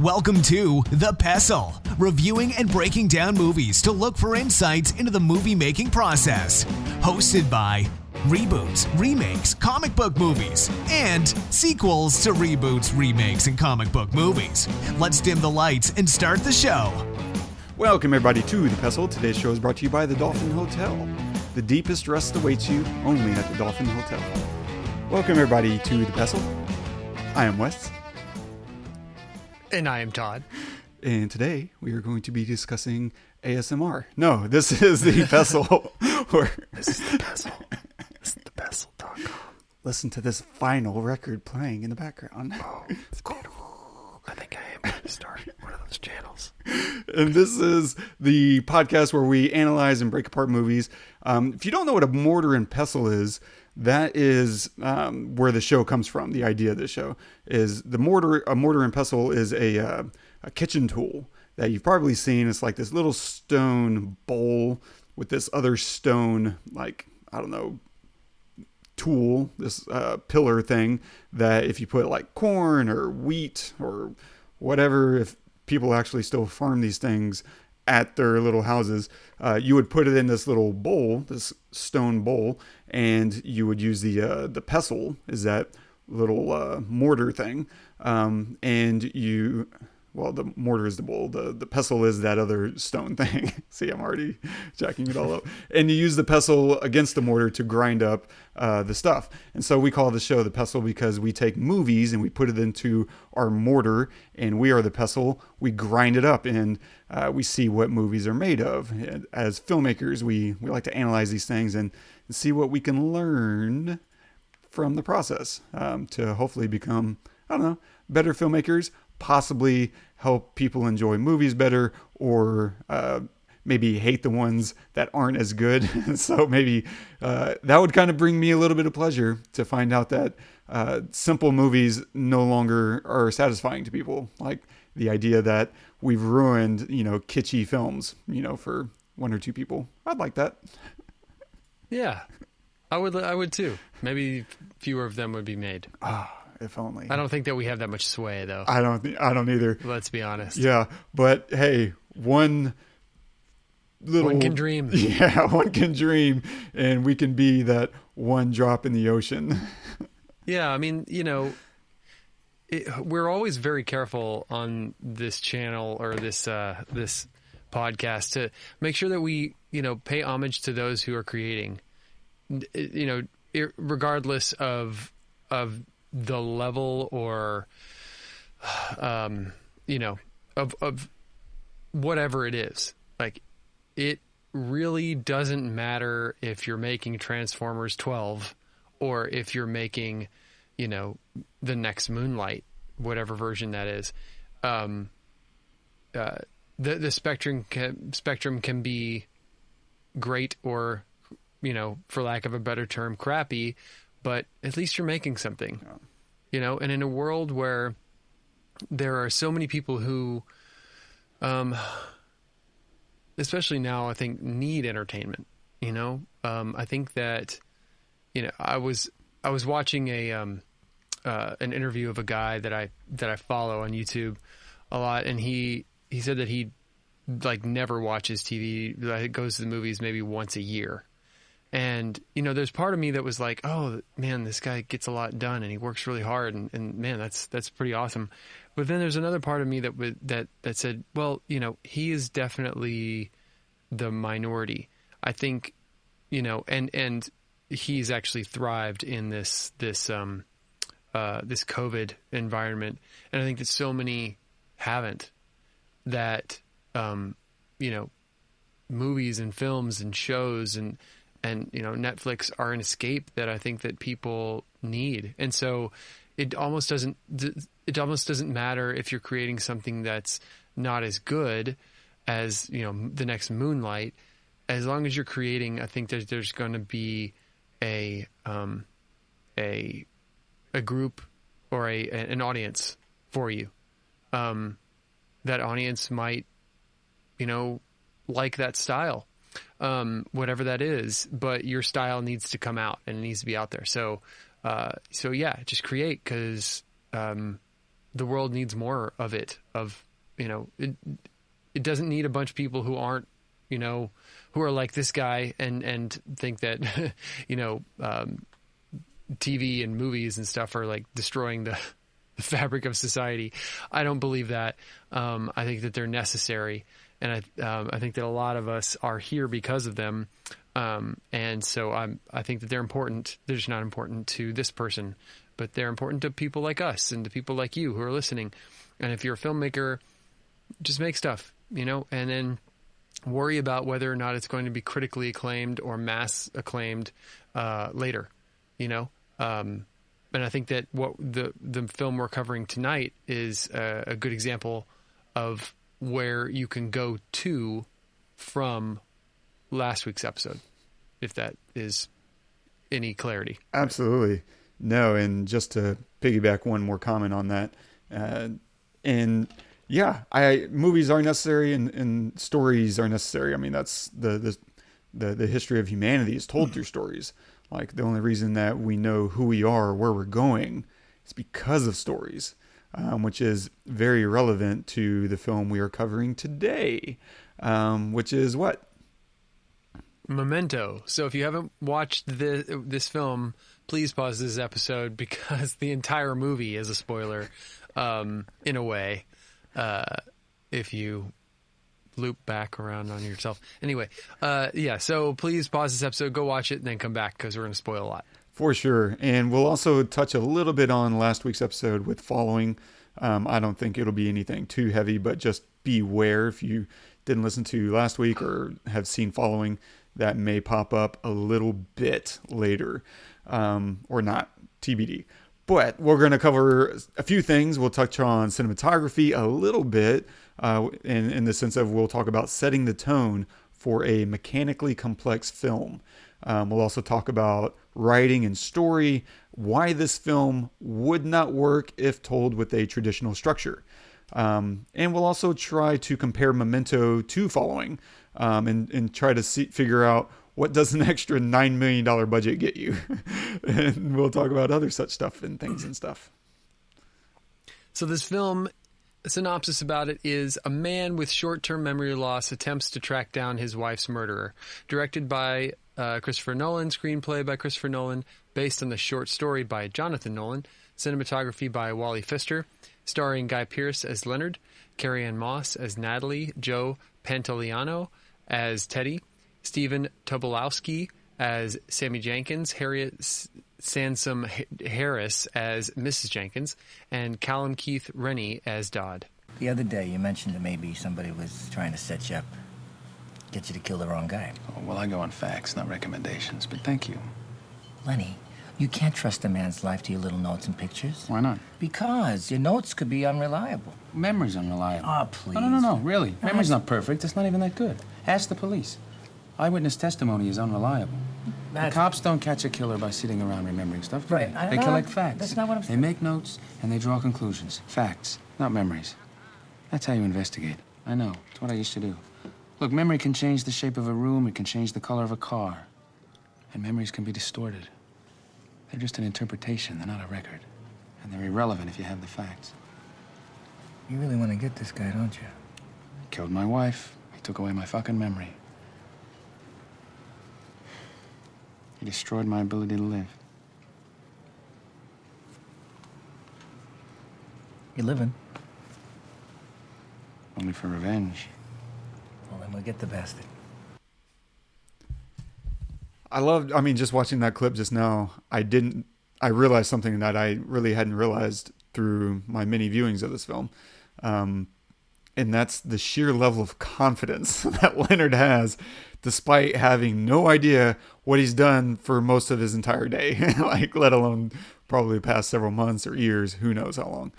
Welcome to The Pestle, reviewing and breaking down movies to look for insights into the movie-making process. Hosted by reboots, remakes, comic book movies, and sequels to reboots, remakes, and comic book movies. Let's dim the lights and start the show. Welcome everybody to The Pestle. Today's show is brought to you by the Dolphin Hotel. The deepest rest awaits you only at the Dolphin Hotel. Welcome everybody to The Pestle. I am Wes. And I am Todd. And today we are going to be discussing ASMR. No, this is The Pestle. This is The Pestle. This is thepestle.com. Listen to this vinyl record playing in the background. Oh, it's beautiful. I think I am going to start one of those channels. And this is the podcast where we analyze and break apart movies. If you don't know what a mortar and pestle is, that is where the show comes from. The idea of the show is a mortar and pestle is a kitchen tool that you've probably seen. It's like this little stone bowl with this other stone, like, I don't know, tool, this pillar thing that if you put like corn or wheat or whatever, if people actually still farm these things at their little houses, you would put it in this little bowl, this stone bowl, and you would use the pestle, is that little mortar thing, and you, well, the mortar is the bowl, the pestle is that other stone thing. See, I'm already jacking it all up. And you use the pestle against the mortar to grind up the stuff. And so we call the show The Pestle because we take movies and we put it into our mortar, and we are the pestle. We grind it up and we see what movies are made of. And as filmmakers, we like to analyze these things and see what we can learn from the process to hopefully become, I don't know, better filmmakers, possibly help people enjoy movies better, or maybe hate the ones that aren't as good. So maybe that would kind of bring me a little bit of pleasure to find out that simple movies no longer are satisfying to people. Like the idea that we've ruined, kitschy films, for one or two people. I'd like that. Yeah, I would too. Maybe fewer of them would be made. If only. I don't think that we have that much sway, though. I don't either. Let's be honest. Yeah, but hey, one can dream. Yeah, one can dream, and we can be that one drop in the ocean. Yeah, I mean, we're always very careful on this channel or this podcast to make sure that we, pay homage to those who are creating, regardless of the level or, of whatever it is. Like, it really doesn't matter if you're making Transformers 12 or if you're making, the next Moonlight, whatever version that is. The spectrum can be great or, for lack of a better term, crappy, but at least you're making something, and in a world where there are so many people who, especially now, I think need entertainment, I think that, I was watching an interview of a guy that I follow on YouTube a lot. And he said that he never watches TV, that goes to the movies maybe once a year. And, there's part of me that was like, oh man, this guy gets a lot done and he works really hard. And man, that's pretty awesome. But then there's another part of me that said, well, he is definitely the minority. I think, and he's actually thrived in this COVID environment. And I think that so many haven't, that, movies and films and shows and Netflix are an escape that I think that people need. And so it almost doesn't matter if you're creating something that's not as good as, the next Moonlight. As long as you're creating, I think there's going to be a group or an audience for you. That audience might, like that style, whatever that is, but your style needs to come out and it needs to be out there. So yeah, just create, because the world needs more of it. It doesn't need a bunch of people who aren't, who are like this guy and think that, TV and movies and stuff are like destroying the fabric of society. I don't believe that. I think that they're necessary, and I think that a lot of us are here because of them. And so I think that they're important. They're just not important to this person, but they're important to people like us and to people like you who are listening. And if you're a filmmaker, just make stuff, and then worry about whether or not it's going to be critically acclaimed or mass acclaimed later, and I think that what the film we're covering tonight is a good example of where you can go to from last week's episode, if that is any clarity. Absolutely. No, and just to piggyback one more comment on that, movies are necessary and stories are necessary. I mean, that's the history of humanity is told through stories. Like, the only reason that we know who we are, where we're going, is because of stories, which is very relevant to the film we are covering today, which is what? Memento. So if you haven't watched this film, please pause this episode, because the entire movie is a spoiler, in a way, if you loop back around on yourself. Anyway, so please pause this episode, go watch it, and then come back, because we're going to spoil a lot. For sure. And we'll also touch a little bit on last week's episode with following. I don't think it'll be anything too heavy, but just beware if you didn't listen to last week or have seen following, that may pop up a little bit later, or not, TBD. But we're going to cover a few things. We'll touch on cinematography a little bit, in the sense of we'll talk about setting the tone for a mechanically complex film. We'll also talk about writing and story, why this film would not work if told with a traditional structure. And we'll also try to compare Memento to Following, and try to figure out, what does an extra $9 million budget get you? And we'll talk about other such stuff and things and stuff. So this film, a synopsis about it is: a man with short-term memory loss attempts to track down his wife's murderer. Directed by Christopher Nolan, screenplay by Christopher Nolan, based on the short story by Jonathan Nolan, cinematography by Wally Pfister, starring Guy Pearce as Leonard, Carrie-Anne Moss as Natalie, Joe Pantoliano as Teddy, Stephen Tobolowsky as Sammy Jankins, Harriet Sansom Harris as Mrs. Jenkins, and Callum Keith Rennie as Dodd. The other day you mentioned that maybe somebody was trying to set you up, get you to kill the wrong guy. Oh, well, I go on facts, not recommendations, but thank you. Lenny, you can't trust a man's life to your little notes and pictures. Why not? Because your notes could be unreliable. Memory's unreliable. Oh, please. No, really. Memory's not perfect. It's not even that good. Ask the police. Eyewitness testimony is unreliable. The cops don't catch a killer by sitting around remembering stuff. Right. They collect facts. That's not what I'm saying. They make notes and they draw conclusions. Facts, not memories. That's how you investigate. I know. It's what I used to do. Look, memory can change the shape of a room. It can change the color of a car. And memories can be distorted. They're just an interpretation. They're not a record. And they're irrelevant if you have the facts. You really want to get this guy, don't you? He killed my wife. He took away my fucking memory. He destroyed my ability to live. You're living. Only for revenge. Well, then we'll get the bastard. Just watching that clip just now, I realized something that I really hadn't realized through my many viewings of this film. And that's the sheer level of confidence that Leonard has, despite having no idea what he's done for most of his entire day, let alone probably the past several months or years, who knows how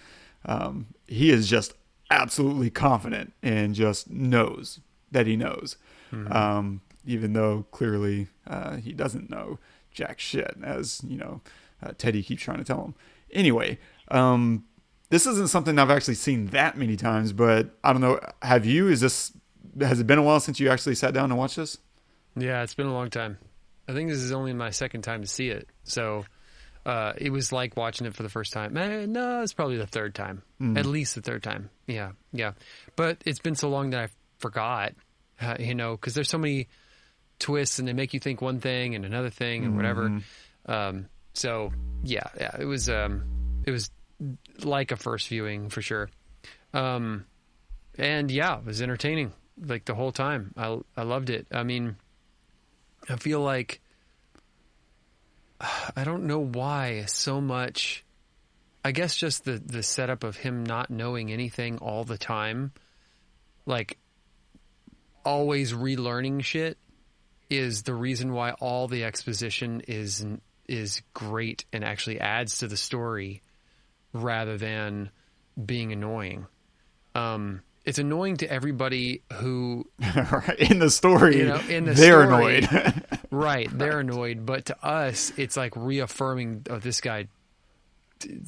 long. He is just absolutely confident and just knows that he knows. Mm-hmm. Even though clearly he doesn't know jack shit, as Teddy keeps trying to tell him. Anyway, this isn't something I've actually seen that many times, but I don't know. Have you? Has it been a while since you actually sat down and watched this? Yeah, it's been a long time. I think this is only my second time to see it. So it was like watching it for the first time. No, it's probably the third time, at least the third time. Yeah. But it's been so long that I forgot, because there's so many twists and they make you think one thing and another thing and whatever. So yeah, it was like a first viewing for sure. And yeah, it was entertaining like the whole time. I loved it. I mean, I feel like, I don't know why so much, I guess just the setup of him not knowing anything all the time, like always relearning shit, is the reason why all the exposition is great and actually adds to the story rather than being annoying. It's annoying to everybody who in the story, they're annoyed. Right, they're annoyed, but to us, it's like reaffirming, oh, this guy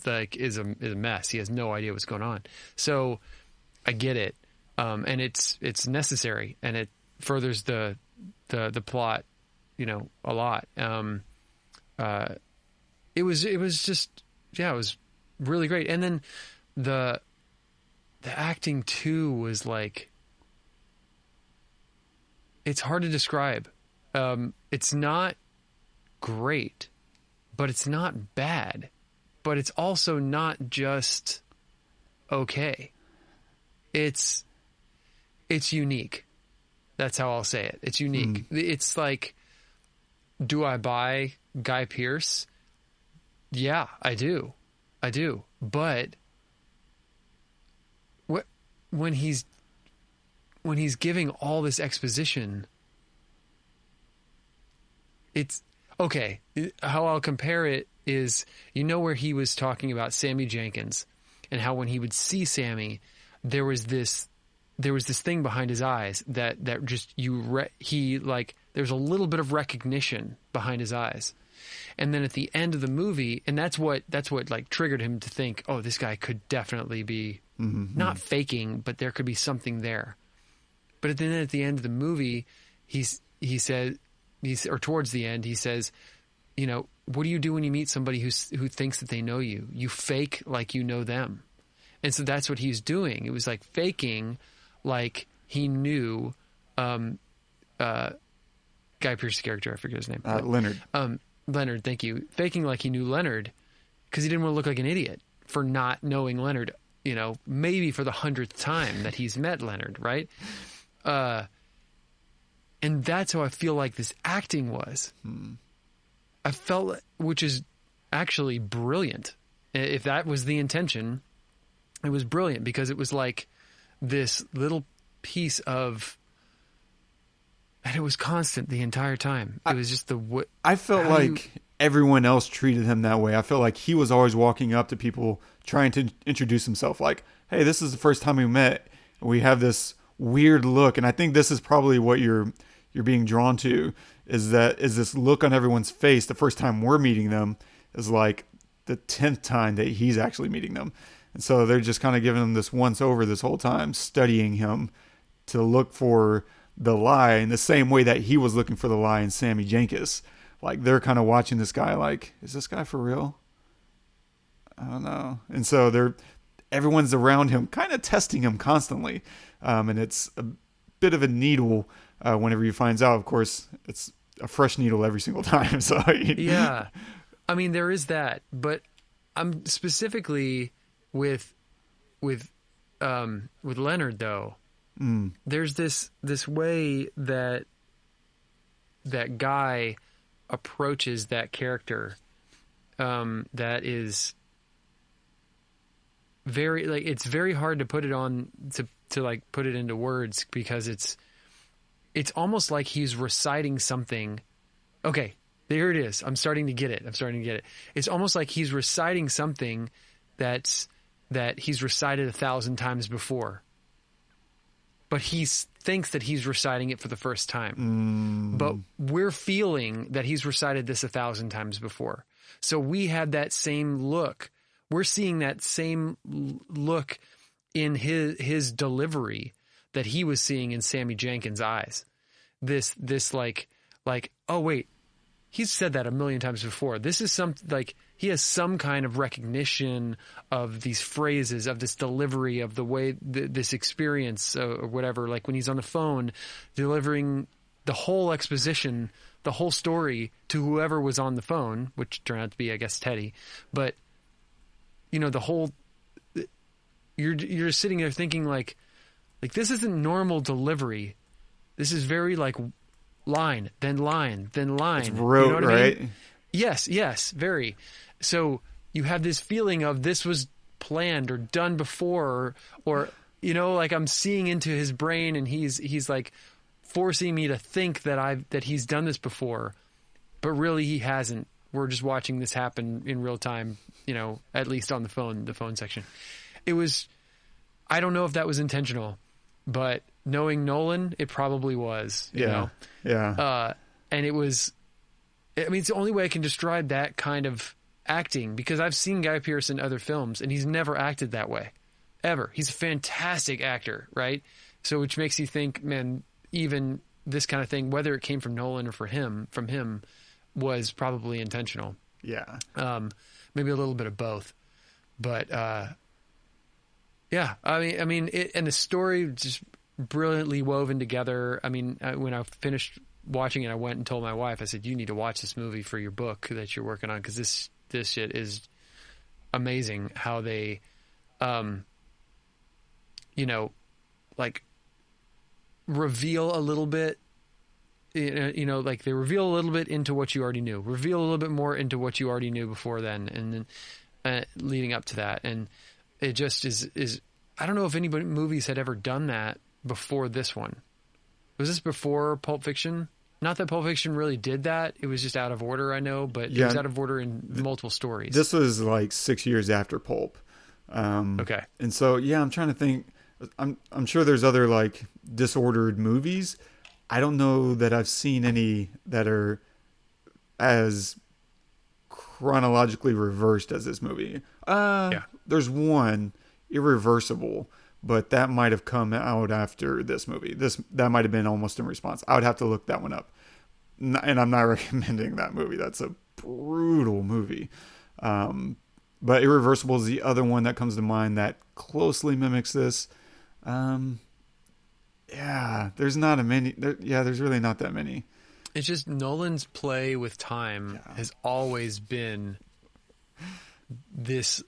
like is a mess. He has no idea what's going on. So I get it, and it's necessary, and it furthers the plot, a lot. It was just, it was really great, and then the acting too was like, it's hard to describe. It's not great, but it's not bad, but it's also not just okay. It's unique. That's how I'll say it. It's unique. It's like, do I buy Guy Pearce? Yeah, I do. But when he's giving all this exposition, it's okay. How I'll compare it is, where he was talking about Sammy Jankis and how when he would see Sammy, there was this thing behind his eyes that just there's a little bit of recognition behind his eyes. And then at the end of the movie, and that's what like triggered him to think, oh, this guy could definitely be not faking, but there could be something there. But then at the end of the movie, towards the end, he says, what do you do when you meet somebody who thinks that they know you? You fake like you know them. And so that's what he's doing. It was like faking like he knew Guy Pearce's character, I forget his name. Leonard. Leonard, thank you. Faking like he knew Leonard because he didn't want to look like an idiot for not knowing Leonard, maybe for the 100th time that he's met Leonard, right? And that's how I feel like this acting was. I felt, which is actually brilliant. If that was the intention, it was brilliant because it was like this little piece of, and it was constant the entire time. It was just I felt like everyone else treated him that way. I felt like he was always walking up to people trying to introduce himself like, hey, this is the first time we met. We have this weird look. And I think this is probably what you're being drawn to, is this look on everyone's face. The first time we're meeting them is like the 10th time that he's actually meeting them. And so they're just kind of giving him this once over this whole time, studying him to look for the lie in the same way that he was looking for the lie in Sammy Jankis. Like, they're kind of watching this guy like, is this guy for real? I don't know. And so everyone's around him kind of testing him constantly. And it's a bit of a needle whenever he finds out. Of course, it's a fresh needle every single time. So yeah. I mean, there is that, but I'm specifically with Leonard though. There's this way that Guy approaches that character that is very, like, it's very hard to put it on to like put it into words, because it's almost like he's reciting something. Okay, there it is. I'm starting to get it. It's almost like he's reciting something that he's recited 1,000 times before. But he thinks that he's reciting it for the first time. But we're feeling that he's recited this 1,000 times before. So we had that same look. We're seeing that same look in his delivery that he was seeing in Sammy Jankis' eyes. This like, oh wait, he's said that 1,000,000 times before. This is something like he has some kind of recognition of these phrases, of this delivery, of the way this experience or whatever. Like when he's on the phone delivering the whole exposition, the whole story to whoever was on the phone, which turned out to be, I guess, Teddy. But the whole, you're sitting there thinking like this isn't normal delivery. This is very like line, then line, then line. It's rote, you know what right? I mean? Yes, very. So you have this feeling of this was planned or done before, or like I'm seeing into his brain, and he's like forcing me to think that he's done this before, but really he hasn't. We're just watching this happen in real time, at least on the phone section. It was, I don't know if that was intentional, but knowing Nolan, it probably was, Yeah. And it was, it's the only way I can describe that kind of acting, because I've seen Guy Pearce in other films and he's never acted that way, ever. He's a fantastic actor, right? So which makes you think, man, even this kind of thing, whether it came from Nolan or from him, was probably intentional. Yeah. Maybe a little bit of both, but yeah. I mean, it, and the story just brilliantly woven together. I mean, when I finished watching it, I went and told my wife. I said, "You need to watch this movie for your book that you're working on, because this shit is amazing." How they, like reveal a little bit. Like they reveal a little bit into what you already knew, reveal a little bit more into what you already knew before then, and then leading up to that. And it just is I don't know if anybody movies had ever done that before this one. Was this before Pulp Fiction? Not that Pulp Fiction really did that. It was just out of order, I know, but it was out of order in multiple stories. This was like 6 years after Pulp. Okay. And so, I'm trying to think. I'm sure there's other like disordered movies. I don't know that I've seen any that are as chronologically reversed as this movie. There's one, Irreversible, but that might have come out after this movie. That might have been almost in response. I would have to look that one up. And I'm not recommending that movie. That's a brutal movie. But Irreversible is the other one that comes to mind that closely mimics this. There's not a many. There's really not that many. It's just Nolan's play with time has always been this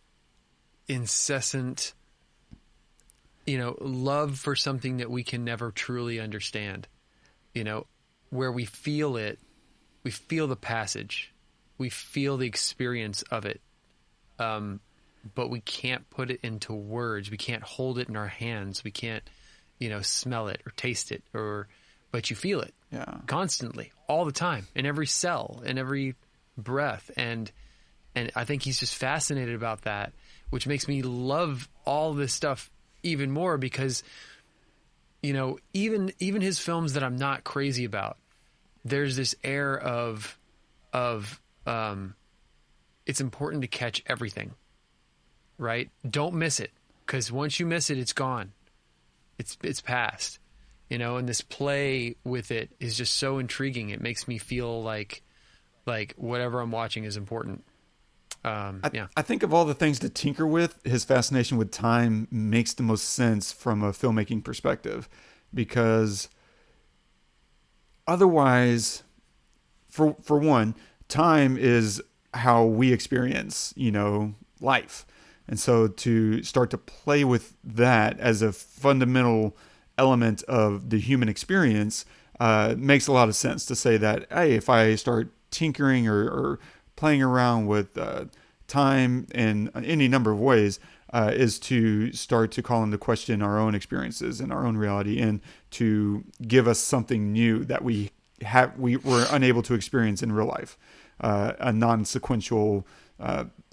incessant, love for something that we can never truly understand. Where we feel it, we feel the passage, we feel the experience of it, but we can't put it into words. We can't hold it in our hands. We can't, smell it or taste it, but you feel it constantly, all the time, in every cell, in every breath. And I think he's just fascinated about that, which makes me love all this stuff even more, because, even his films that I'm not crazy about, there's this air of it's important to catch everything, right? Don't miss it, because once you miss it, it's gone. It's past, and this play with it is just so intriguing. It makes me feel like whatever I'm watching is important. I think of all the things to tinker with, his fascination with time makes the most sense from a filmmaking perspective, because otherwise, for one, time is how we experience, life. And so to start to play with that as a fundamental element of the human experience makes a lot of sense, to say that, hey, if I start tinkering or playing around with time in any number of ways, is to start to call into question our own experiences and our own reality, and to give us something new that we were unable to experience in real life, a non-sequential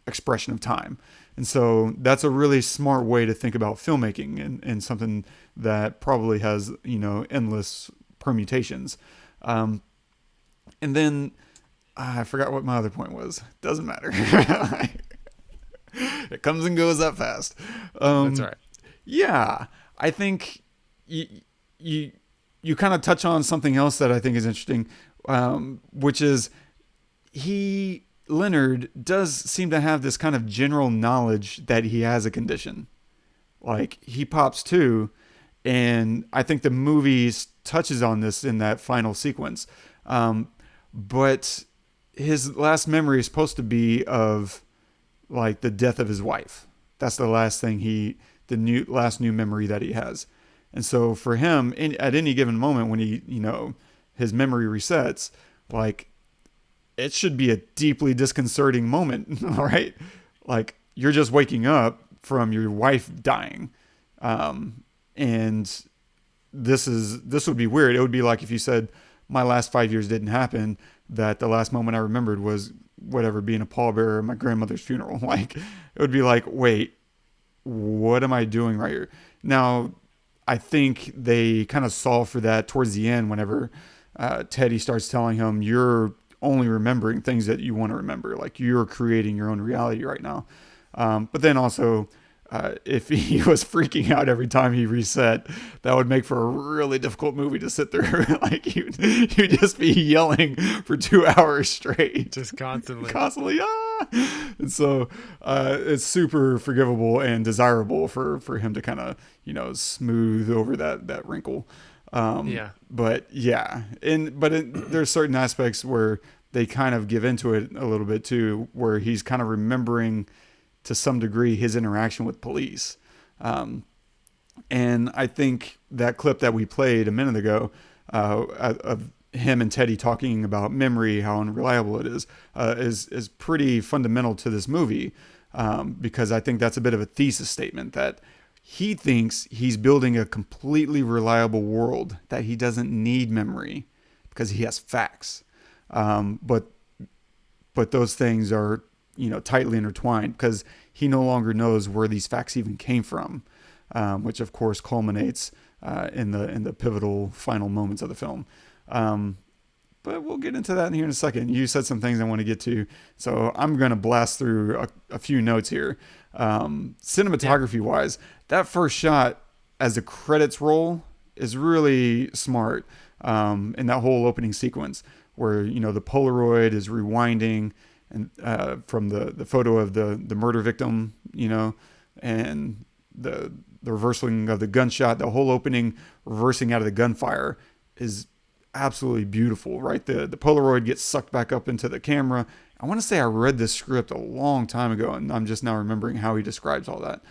expression of time. And so that's a really smart way to think about filmmaking, and something that probably has, endless permutations. And then I forgot what my other point was. Doesn't matter. It comes and goes that fast. That's all right. Yeah, I think you kind of touch on something else that I think is interesting, which is he Leonard does seem to have this kind of general knowledge that he has a condition. Like, he pops too, and I think the movie touches on this in that final sequence. But his last memory is supposed to be of, like, the death of his wife. That's the last thing last new memory that he has. And so for him, at any given moment when he, his memory resets, like, it should be a deeply disconcerting moment, all right? Like, you're just waking up from your wife dying. And this would be weird. It would be like if you said, my last 5 years didn't happen, that the last moment I remembered was whatever, being a pallbearer at my grandmother's funeral. Like, it would be like, wait, what am I doing right here? Now, I think they kind of solve for that towards the end whenever Teddy starts telling him, you're only remembering things that you want to remember. Like, you're creating your own reality right now. But then also, if he was freaking out every time he reset, that would make for a really difficult movie to sit through. Like, you'd just be yelling for 2 hours straight. Just constantly. And so it's super forgivable and desirable for him to kind of, smooth over that wrinkle. But yeah, there's certain aspects where they kind of give into it a little bit too, where he's kind of remembering to some degree his interaction with police. And I think that clip that we played a minute ago of him and Teddy talking about memory, how unreliable it is pretty fundamental to this movie, because I think that's a bit of a thesis statement that he thinks he's building a completely reliable world, that he doesn't need memory because he has facts. But those things are, tightly intertwined because he no longer knows where these facts even came from, which of course culminates in the pivotal final moments of the film. But we'll get into that here in a second. You said some things I want to get to, so I'm going to blast through a few notes here. Cinematography wise, that first shot as the credits roll is really smart. In that whole opening sequence where, the Polaroid is rewinding and from the photo of the murder victim, and the reversing of the gunshot, the whole opening reversing out of the gunfire is absolutely beautiful, right? The Polaroid gets sucked back up into the camera. I want to say I read this script a long time ago, and I'm just now remembering how he describes all that.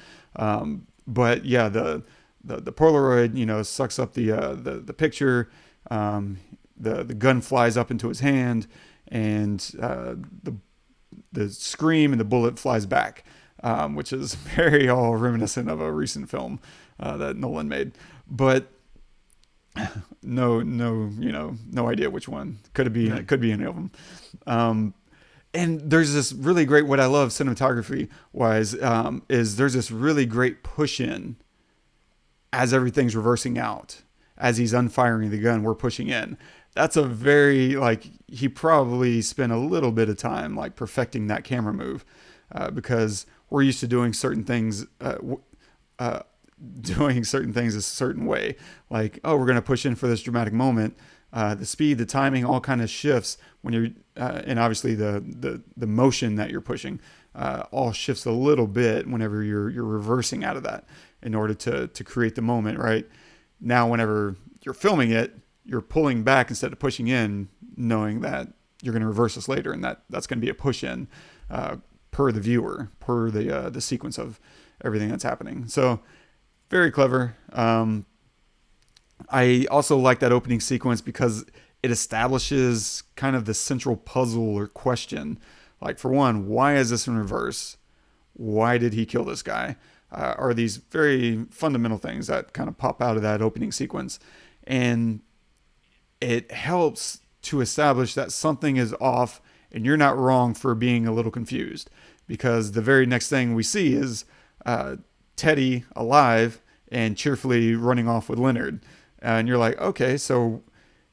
But yeah, the Polaroid, sucks up the picture. The gun flies up into his hand, and the scream and the bullet flies back, which is very all reminiscent of a recent film that Nolan made. But no idea which one. Could be any of them. And there's this really great, what I love cinematography wise, is there's this really great push in as everything's reversing out. As he's unfiring the gun, we're pushing in. That's a very, he probably spent a little bit of time, perfecting that camera move, because we're used to doing certain things, a certain way. Like, oh, we're going to push in for this dramatic moment. The speed, the timing, all kind of shifts when you're, and obviously the motion that you're pushing, all shifts a little bit whenever you're reversing out of that in order to create the moment, right? Now, whenever you're filming it, you're pulling back instead of pushing in, knowing that you're going to reverse this later, and that's going to be a push in per the viewer, per the sequence of everything that's happening. So, very clever. I also like that opening sequence because it establishes kind of the central puzzle or question. Like, for one, why is this in reverse? Why did he kill this guy? Are these very fundamental things that kind of pop out of that opening sequence. And it helps to establish that something is off and you're not wrong for being a little confused, because the very next thing we see is Teddy alive and cheerfully running off with Leonard. And you're like, okay, so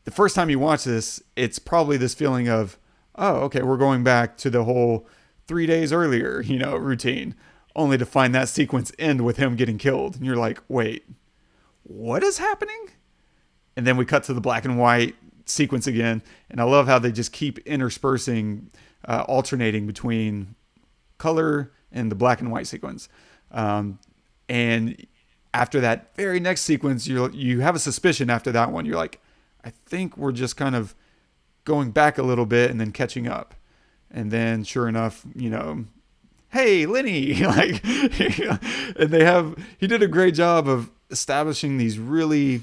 the first time you watch this, it's probably this feeling of, oh, okay, we're going back to the whole 3 days earlier, routine, only to find that sequence end with him getting killed. And you're like, wait, what is happening? And then we cut to the black and white sequence again. And I love how they just keep interspersing alternating between color and the black and white sequence. And after that very next sequence, you have a suspicion after that one. You're like, I think we're just kind of going back a little bit and then catching up. And then sure enough, hey, Lenny, like, and he did a great job of establishing these really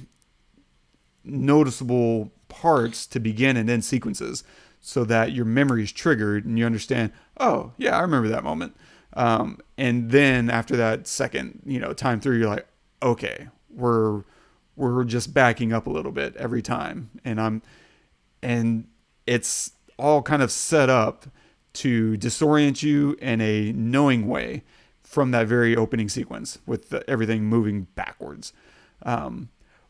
noticeable parts to begin and end sequences so that your memory is triggered and you understand, oh yeah, I remember that moment. And then after that second, time through, you're like, okay, we're just backing up a little bit every time. And it's all kind of set up to disorient you in a knowing way from that very opening sequence with everything moving backwards,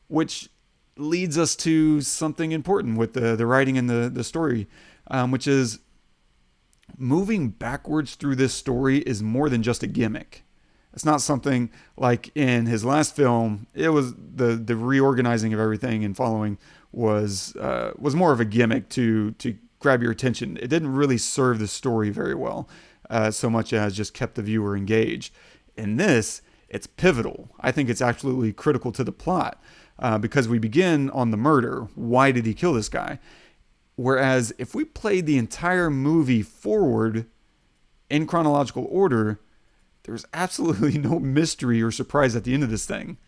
which leads us to something important with the writing and the story, which is moving backwards through this story is more than just a gimmick. It's not something like in his last film. It was the reorganizing of everything and following was more of a gimmick to grab your attention. It didn't really serve the story very well, so much as just kept the viewer engaged. In this, it's pivotal. I think it's absolutely critical to the plot, because we begin on the murder. Why did he kill this guy? Whereas if we played the entire movie forward in chronological order, there's absolutely no mystery or surprise at the end of this thing.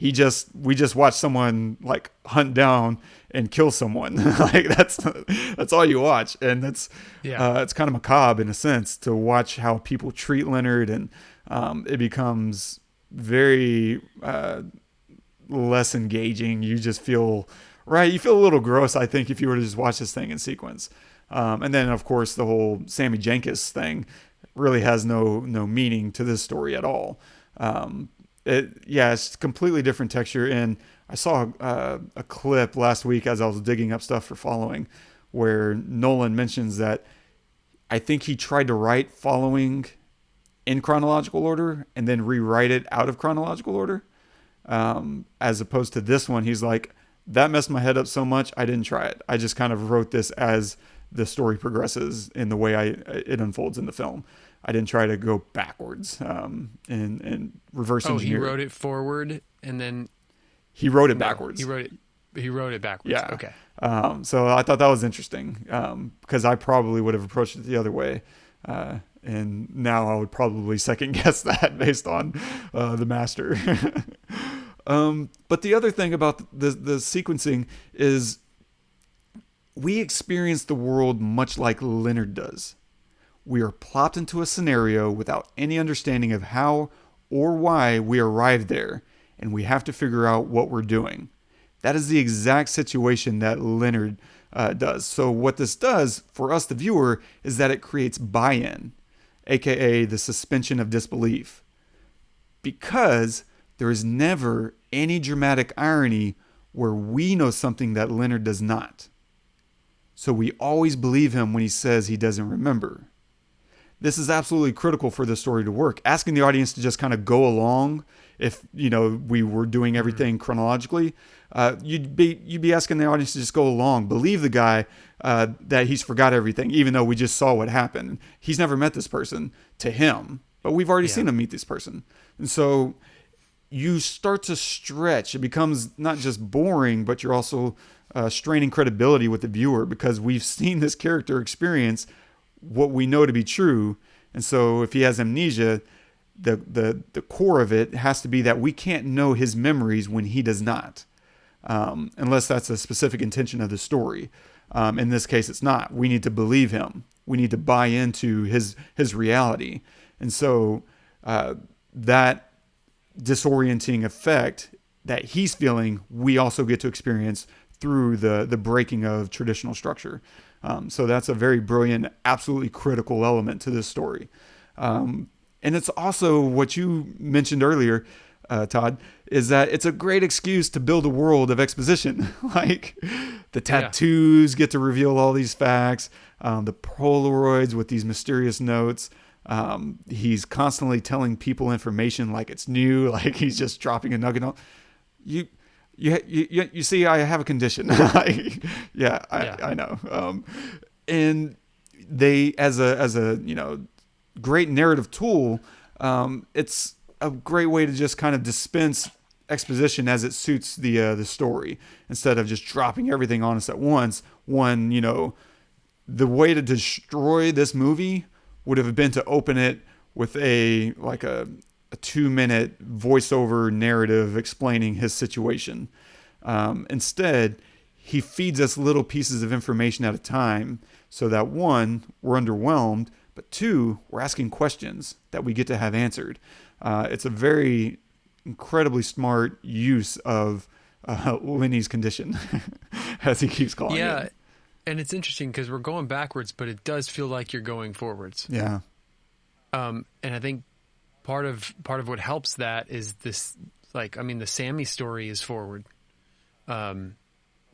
We just watch someone like hunt down and kill someone. Like that's all you watch. And it's kind of macabre in a sense to watch how people treat Leonard, and it becomes very less engaging. You just feel you feel a little gross, I think, if you were to just watch this thing in sequence. And then of course the whole Sammy Jankis thing really has no meaning to this story at all. It's completely different texture. And I saw a clip last week as I was digging up stuff for following, where Nolan mentions that I think he tried to write following in chronological order and then rewrite it out of chronological order. As opposed to this one, he's like, that messed my head up so much, I didn't try it. I just kind of wrote this as the story progresses in the way it unfolds in the film. I didn't try to go backwards and reverse engineer. Oh, he wrote it forward and then he wrote it backwards. He wrote it backwards. Yeah. Okay. So I thought that was interesting, because I probably would have approached it the other way. And now I would probably second guess that based on the master. But the other thing about the sequencing is we experience the world much like Leonard does. We are plopped into a scenario without any understanding of how or why we arrived there, and we have to figure out what we're doing. That is the exact situation that Leonard does. So what this does for us, the viewer, is that it creates buy-in, aka the suspension of disbelief. Because there is never any dramatic irony where we know something that Leonard does not. So we always believe him when he says he doesn't remember. This is absolutely critical for the story to work. Asking the audience to just kind of go along, if we were doing everything chronologically, you'd be asking the audience to just go along, believe the guy that he's forgot everything, even though we just saw what happened. He's never met this person to him, but we've already seen him meet this person, and so you start to stretch. It becomes not just boring, but you're also straining credibility with the viewer, because we've seen this character experience what we know to be true. And so if he has amnesia, the core of it has to be that we can't know his memories when he does not, unless that's a specific intention of the story. In this case, it's not. We need to believe him. We need to buy into his reality. And so that disorienting effect that he's feeling, we also get to experience through the breaking of traditional structure. So that's a very brilliant, absolutely critical element to this story. And it's also what you mentioned earlier, Todd, is that it's a great excuse to build a world of exposition. Like the tattoos get to reveal all these facts, the Polaroids with these mysterious notes. He's constantly telling people information like it's new, like he's just dropping a nugget on you see, I have a condition. I know. And they, as a great narrative tool, it's a great way to just kind of dispense exposition as it suits the story, instead of just dropping everything on us at once. The way to destroy this movie would have been to open it with a 2-minute voiceover narrative explaining his situation. Instead, he feeds us little pieces of information at a time, so that 1, we're underwhelmed, but 2, we're asking questions that we get to have answered. It's a very incredibly smart use of Lenny's condition, as he keeps calling it. Yeah, and it's interesting because we're going backwards, but it does feel like you're going forwards. Yeah. And I think part of what helps that is this, the Sammy story is forward.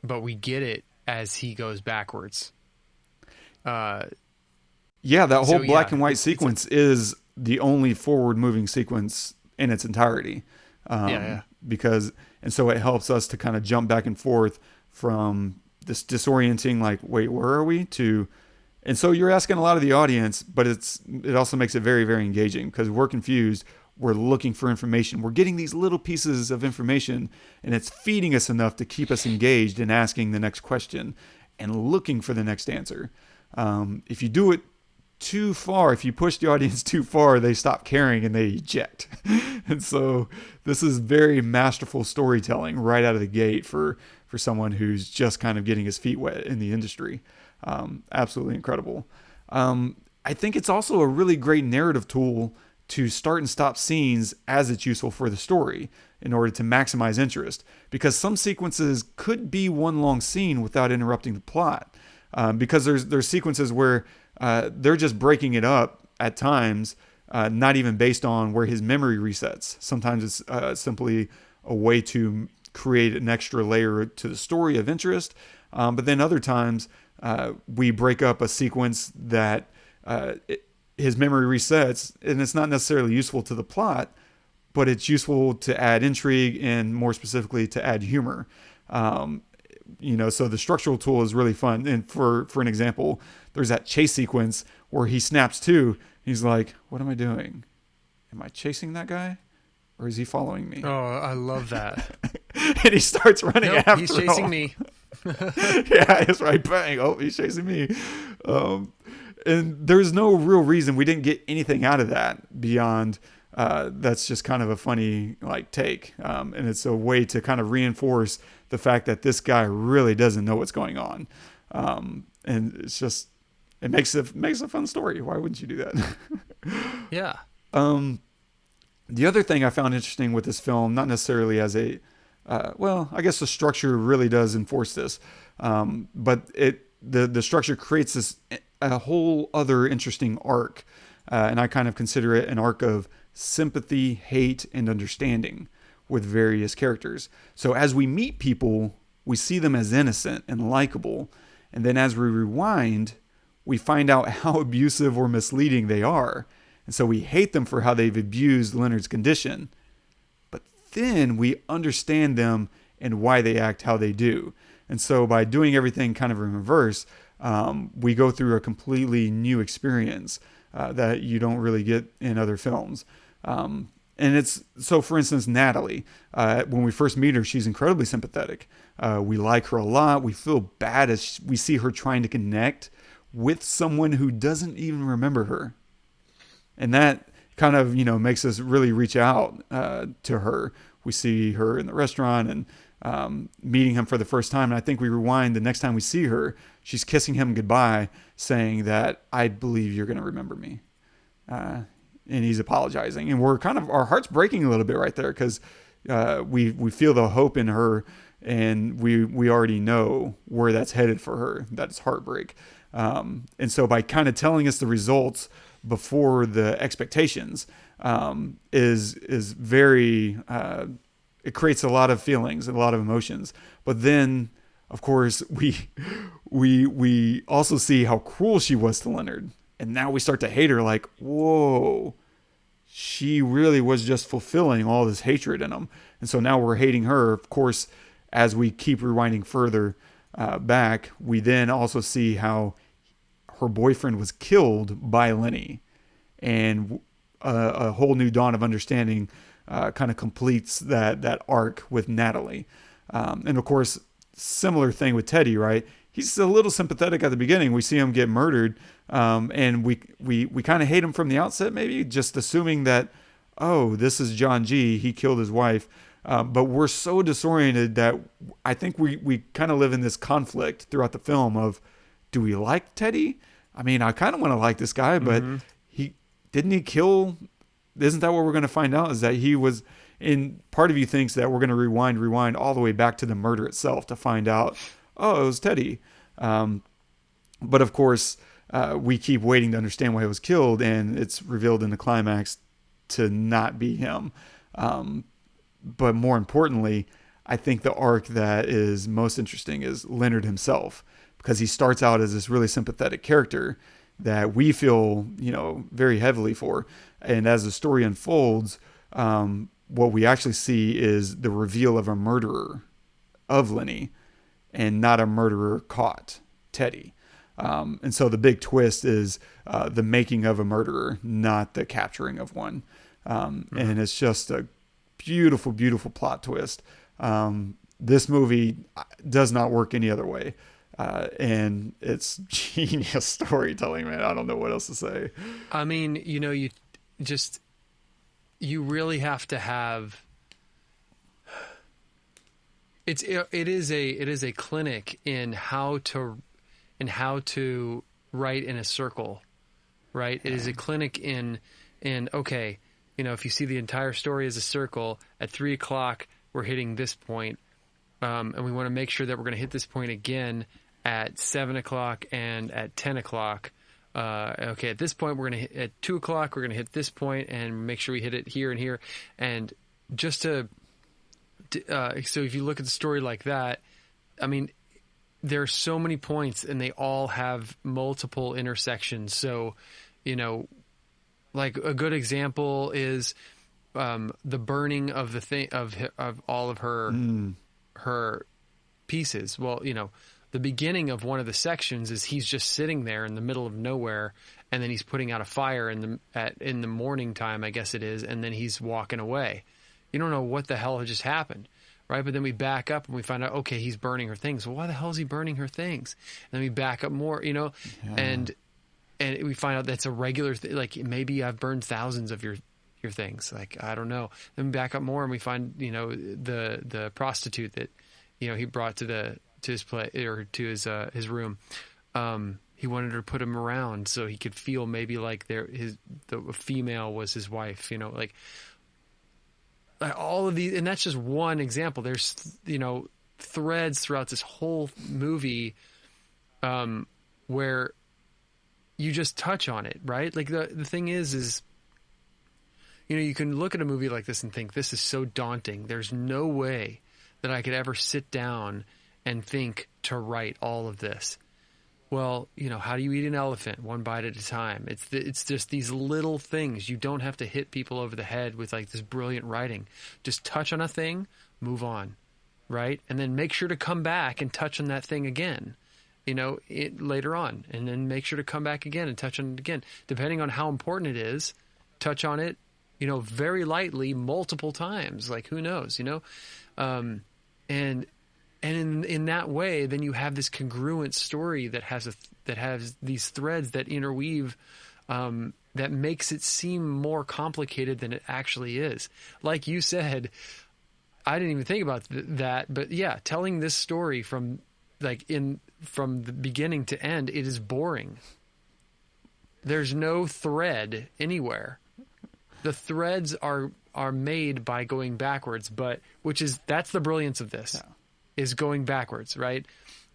But we get it as he goes backwards. That whole black and white sequence is the only forward moving sequence in its entirety. So it helps us to kind of jump back and forth from this disorienting, like, wait, where are we, to, and so you're asking a lot of the audience, but it also makes it very, very engaging because we're confused. We're looking for information. We're getting these little pieces of information, and it's feeding us enough to keep us engaged in asking the next question and looking for the next answer. If you do it too far, if you push the audience too far, they stop caring and they eject. And so this is very masterful storytelling right out of the gate for someone who's just kind of getting his feet wet in the industry. Absolutely incredible. I think it's also a really great narrative tool to start and stop scenes as it's useful for the story in order to maximize interest, because some sequences could be one long scene without interrupting the plot, because there's sequences where they're just breaking it up at times, not even based on where his memory resets. Sometimes it's simply a way to create an extra layer to the story of interest, but then other times we break up a sequence that his memory resets, and it's not necessarily useful to the plot, but it's useful to add intrigue and more specifically to add humor. So the structural tool is really fun. And for an example, there's that chase sequence where he snaps to. He's like, what am I doing? Am I chasing that guy? Or is he following me? Oh, I love that. And he starts running after him. He's chasing me. Yeah, it's right. Bang. Oh, he's chasing me. And there's no real reason. We didn't get anything out of that beyond that's just kind of a funny take. And it's a way to kind of reinforce the fact that this guy really doesn't know what's going on. And it's just, it makes a fun story. Why wouldn't you do that? Yeah. The other thing I found interesting with this film, not necessarily as I guess the structure really does enforce this. But the structure creates a whole other interesting arc. And I kind of consider it an arc of sympathy, hate, and understanding with various characters. So as we meet people, we see them as innocent and likable. And then as we rewind, we find out how abusive or misleading they are. And so we hate them for how they've abused Leonard's condition. But then we understand them and why they act how they do. And so by doing everything kind of in reverse, we go through a completely new experience that you don't really get in other films. And it's so, for instance, Natalie, when we first meet her, she's incredibly sympathetic. We like her a lot. We feel bad as we see her trying to connect with someone who doesn't even remember her. And that kind of, makes us really reach out to her. We see her in the restaurant and meeting him for the first time. And I think we rewind, the next time we see her, she's kissing him goodbye, saying that, I believe you're going to remember me. And he's apologizing. And we're kind of, our heart's breaking a little bit right there, because we feel the hope in her, and we already know where that's headed for her. That's heartbreak. And so by kind of telling us the results before the expectations, is very, it creates a lot of feelings and a lot of emotions. But then, of course, we also see how cruel she was to Leonard. And now we start to hate her, like, whoa, she really was just fulfilling all this hatred in him. And so now we're hating her. Of course, as we keep rewinding further back, we then also see how her boyfriend was killed by Lenny, and a whole new dawn of understanding kind of completes that arc with Natalie. And of course, similar thing with Teddy, right? He's a little sympathetic at the beginning. We see him get murdered, and we kind of hate him from the outset, maybe just assuming that, oh, this is John G. He killed his wife. But we're so disoriented that I think we kind of live in this conflict throughout the film of, do we like Teddy? I mean, I kind of want to like this guy, but he kill? Isn't that what we're going to find out? Is that he was in? Part of you thinks that we're going to rewind all the way back to the murder itself to find out, oh, it was Teddy. But of course, we keep waiting to understand why he was killed, and it's revealed in the climax to not be him. But more importantly, I think the arc that is most interesting is Leonard himself, because he starts out as this really sympathetic character that we feel, very heavily for. And as the story unfolds, what we actually see is the reveal of a murderer of Lenny, and not a murderer caught, Teddy. And so the big twist is the making of a murderer, not the capturing of one. And it's just a beautiful, beautiful plot twist. This movie does not work any other way. And it's genius storytelling, man. I don't know what else to say. I mean, you really have to have, it is a clinic in how to write in a circle, right? It is a clinic in okay, if you see the entire story as a circle, at 3:00 we're hitting this point, and we want to make sure that we're going to hit this point again at 7:00 and at 10:00. Okay, at this point we're going to hit at 2:00. We're going to hit this point and make sure we hit it here and here, and just so if you look at the story like that, I mean, there are so many points and they all have multiple intersections. So, like a good example is the burning of the thing of all of her pieces. Well, the beginning of one of the sections is he's just sitting there in the middle of nowhere, and then he's putting out a fire in the morning time, I guess it is, and then he's walking away. You don't know what the hell had just happened, right? But then we back up and we find out, okay, he's burning her things. Well, why the hell is he burning her things? And then we back up more, and we find out that's a regular thing. Like, maybe I've burned thousands of your things. Like, I don't know. Then we back up more and we find, the prostitute that, he brought to his play or to his room. He wanted her to put him around so he could feel maybe like the female was his wife, like all of these. And that's just one example. There's, threads throughout this whole movie, where you just touch on it, right? Like the thing is, you can look at a movie like this and think, this is so daunting. There's no way that I could ever sit down and think to write all of this. Well, how do you eat an elephant? One bite at a time. It's just these little things. You don't have to hit people over the head with like this brilliant writing. Just touch on a thing, move on, right? And then make sure to come back and touch on that thing again. Later on, and then make sure to come back again and touch on it again. Depending on how important it is, touch on it, very lightly multiple times. Like, who knows, and in that way, then you have this congruent story that has these threads that interweave, that makes it seem more complicated than it actually is. Like you said, I didn't even think about that, but yeah, telling this story from the beginning to end, it is boring. There's no thread anywhere. The threads are made by going backwards, that's the brilliance of this, is going backwards, right?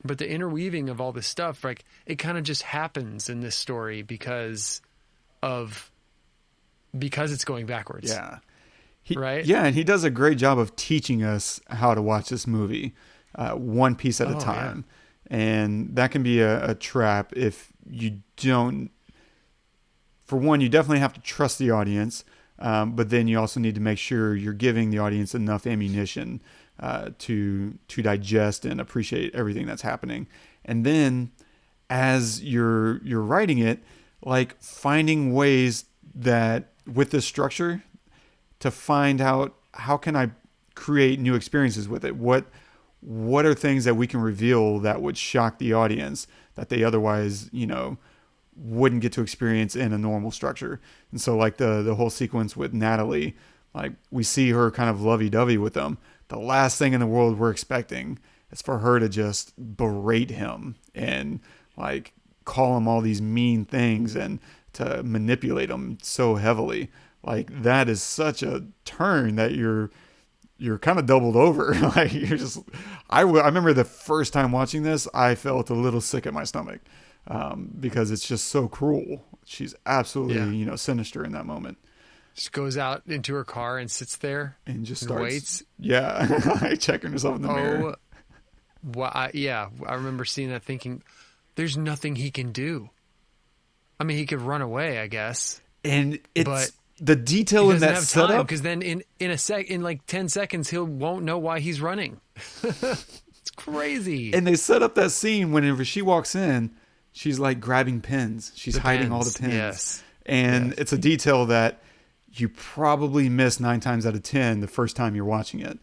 But the interweaving of all this stuff, like, it kind of just happens in this story because it's going backwards. Yeah. Right? Yeah, and he does a great job of teaching us how to watch this movie, one piece at a time. Yeah. And that can be a trap if you don't. For one, you definitely have to trust the audience, but then you also need to make sure you're giving the audience enough ammunition to digest and appreciate everything that's happening. And then as you're writing it, like finding ways that with this structure to find out how can I create new experiences with it? What are things that we can reveal that would shock the audience that they otherwise, wouldn't get to experience in a normal structure? And so like the whole sequence with Natalie, like we see her kind of lovey-dovey with them. The last thing in the world we're expecting is for her to just berate him and like call him all these mean things and to manipulate him so heavily. Like that is such a turn that you're kind of doubled over. Like you're just, I remember the first time watching this, I felt a little sick at my stomach, because it's just so cruel. She's absolutely, sinister in that moment. She goes out into her car and sits there And just and starts, waits. Yeah. Checking herself in the mirror. Well, I remember seeing that thinking, there's nothing he can do. I mean, he could run away, I guess. And but the detail in that setup, because then in like 10 seconds he won't know why he's running. It's crazy. And they set up that scene whenever she walks in, she's like grabbing pins. She's hiding all the pins. Yes. And it's a detail that you probably miss 9 times out of 10 the first time you're watching it.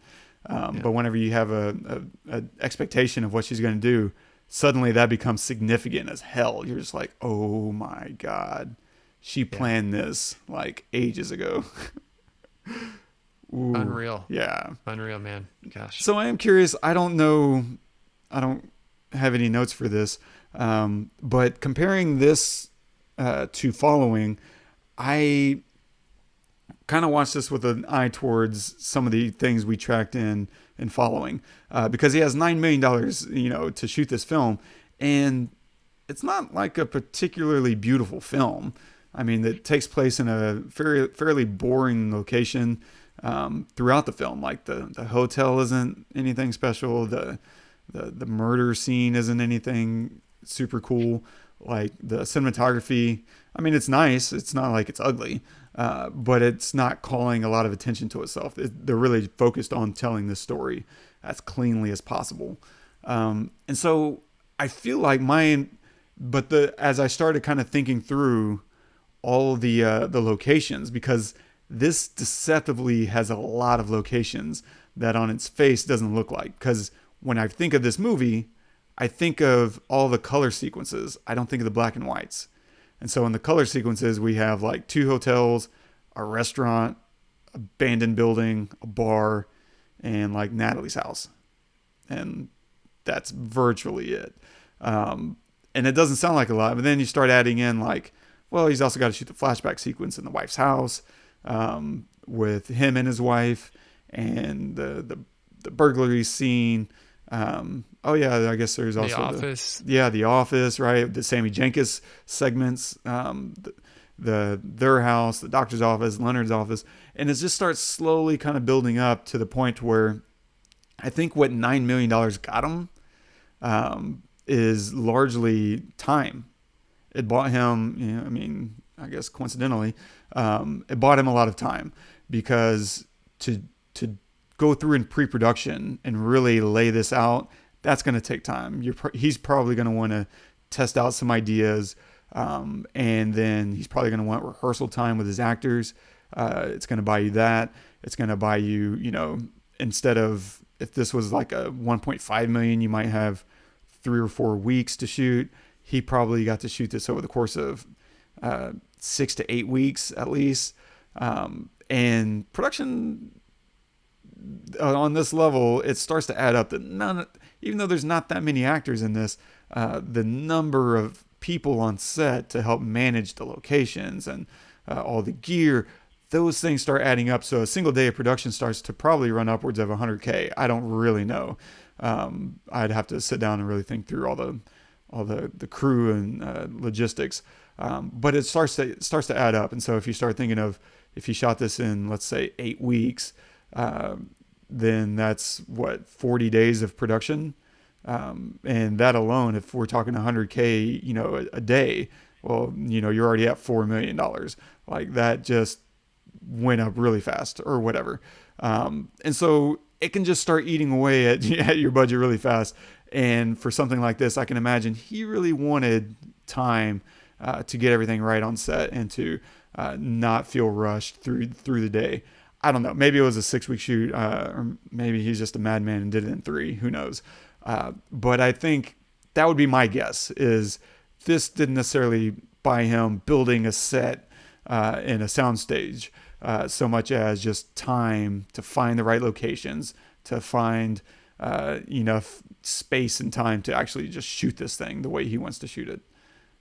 But whenever you have a expectation of what she's going to do, suddenly that becomes significant as hell. You're just like, oh my God, she planned this like ages ago. Ooh, Unreal. Yeah. Unreal, man. Gosh. So I am curious. I don't know. I don't have any notes for this. But comparing this to Following, I kind of watched this with an eye towards some of the things we tracked in Following, because he has $9 million, to shoot this film, and it's not like a particularly beautiful film. I mean, it takes place in a fairly boring location throughout the film. Like the hotel isn't anything special. The murder scene isn't anything super cool. Like the cinematography, I mean, it's nice. It's not like it's ugly, but it's not calling a lot of attention to itself. They're really focused on telling this story as cleanly as possible. And so I feel like as I started kind of thinking through all the locations, because this deceptively has a lot of locations that on its face doesn't look like. Because when I think of this movie, I think of all the color sequences. I don't think of the black and whites. And so in the color sequences, we have like 2 hotels, a restaurant, abandoned building, a bar, and like Natalie's house. And that's virtually it. And it doesn't sound like a lot, but then you start adding in like, well, he's also got to shoot the flashback sequence in the wife's house, with him and his wife, and the burglary scene. I guess there's also The Office. The Office, right? The Sammy Jankis segments, their house, the doctor's office, Leonard's office, and it just starts slowly kind of building up to the point where I think what $9 million got him is largely time. It bought him, I guess coincidentally, it bought him a lot of time, because to go through in pre-production and really lay this out, that's going to take time. He's probably going to want to test out some ideas, and then he's probably going to want rehearsal time with his actors. It's going to buy you that. It's going to buy you, instead of, if this was like a 1.5 million, you might have 3 or 4 weeks to shoot. He probably got to shoot this over the course of 6 to 8 weeks at least. And production on this level, it starts to add up that even though there's not that many actors in this, the number of people on set to help manage the locations and all the gear, those things start adding up. So a single day of production starts to probably run upwards of 100K. I don't really know. I'd have to sit down and really think through all the crew and logistics. But it starts to add up. And so if you start thinking of, if you shot this in, let's say 8 weeks, then that's 40 days of production. And that alone, if we're talking 100K, a day, well, you're already at $4 million. Like that just went up really fast or whatever. And so it can just start eating away at your budget really fast. And for something like this, I can imagine he really wanted time to get everything right on set and to not feel rushed through the day. I don't know. Maybe it was a 6-week shoot, or maybe he's just a madman and did it in 3. Who knows? But I think that would be my guess, is this didn't necessarily by him building a set in a soundstage so much as just time to find the right locations, to find enough space and time to actually just shoot this thing the way he wants to shoot it.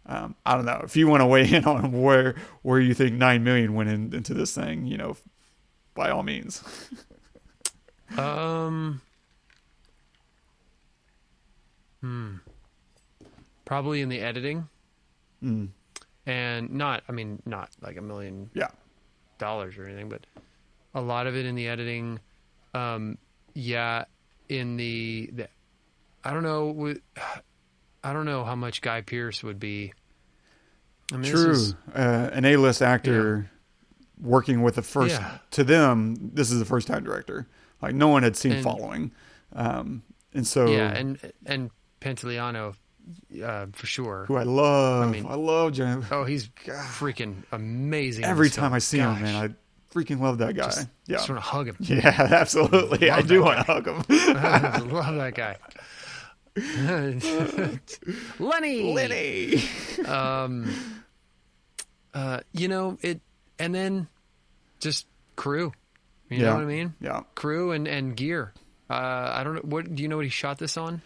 I don't know if you want to weigh in on where you think $9 million went into this thing, by all means. Probably in the editing. And not like $1 million or anything, but a lot of it in the editing. In the I don't know how much Guy Pearce would be. I mean, true. An A-list actor working with the first, to them, this is the first time director. Like no one had seen Following. And so. Yeah. And Pantoliano, for sure. Who I love. I love Jim. Oh, he's freaking amazing. Every time I see him, man, I freaking love that guy. Just want to hug him. Yeah, absolutely. I do want to hug him. I love that guy. Lenny. And then just crew. You know what I mean? Yeah. Crew and gear. I don't know. Do you know what he shot this on?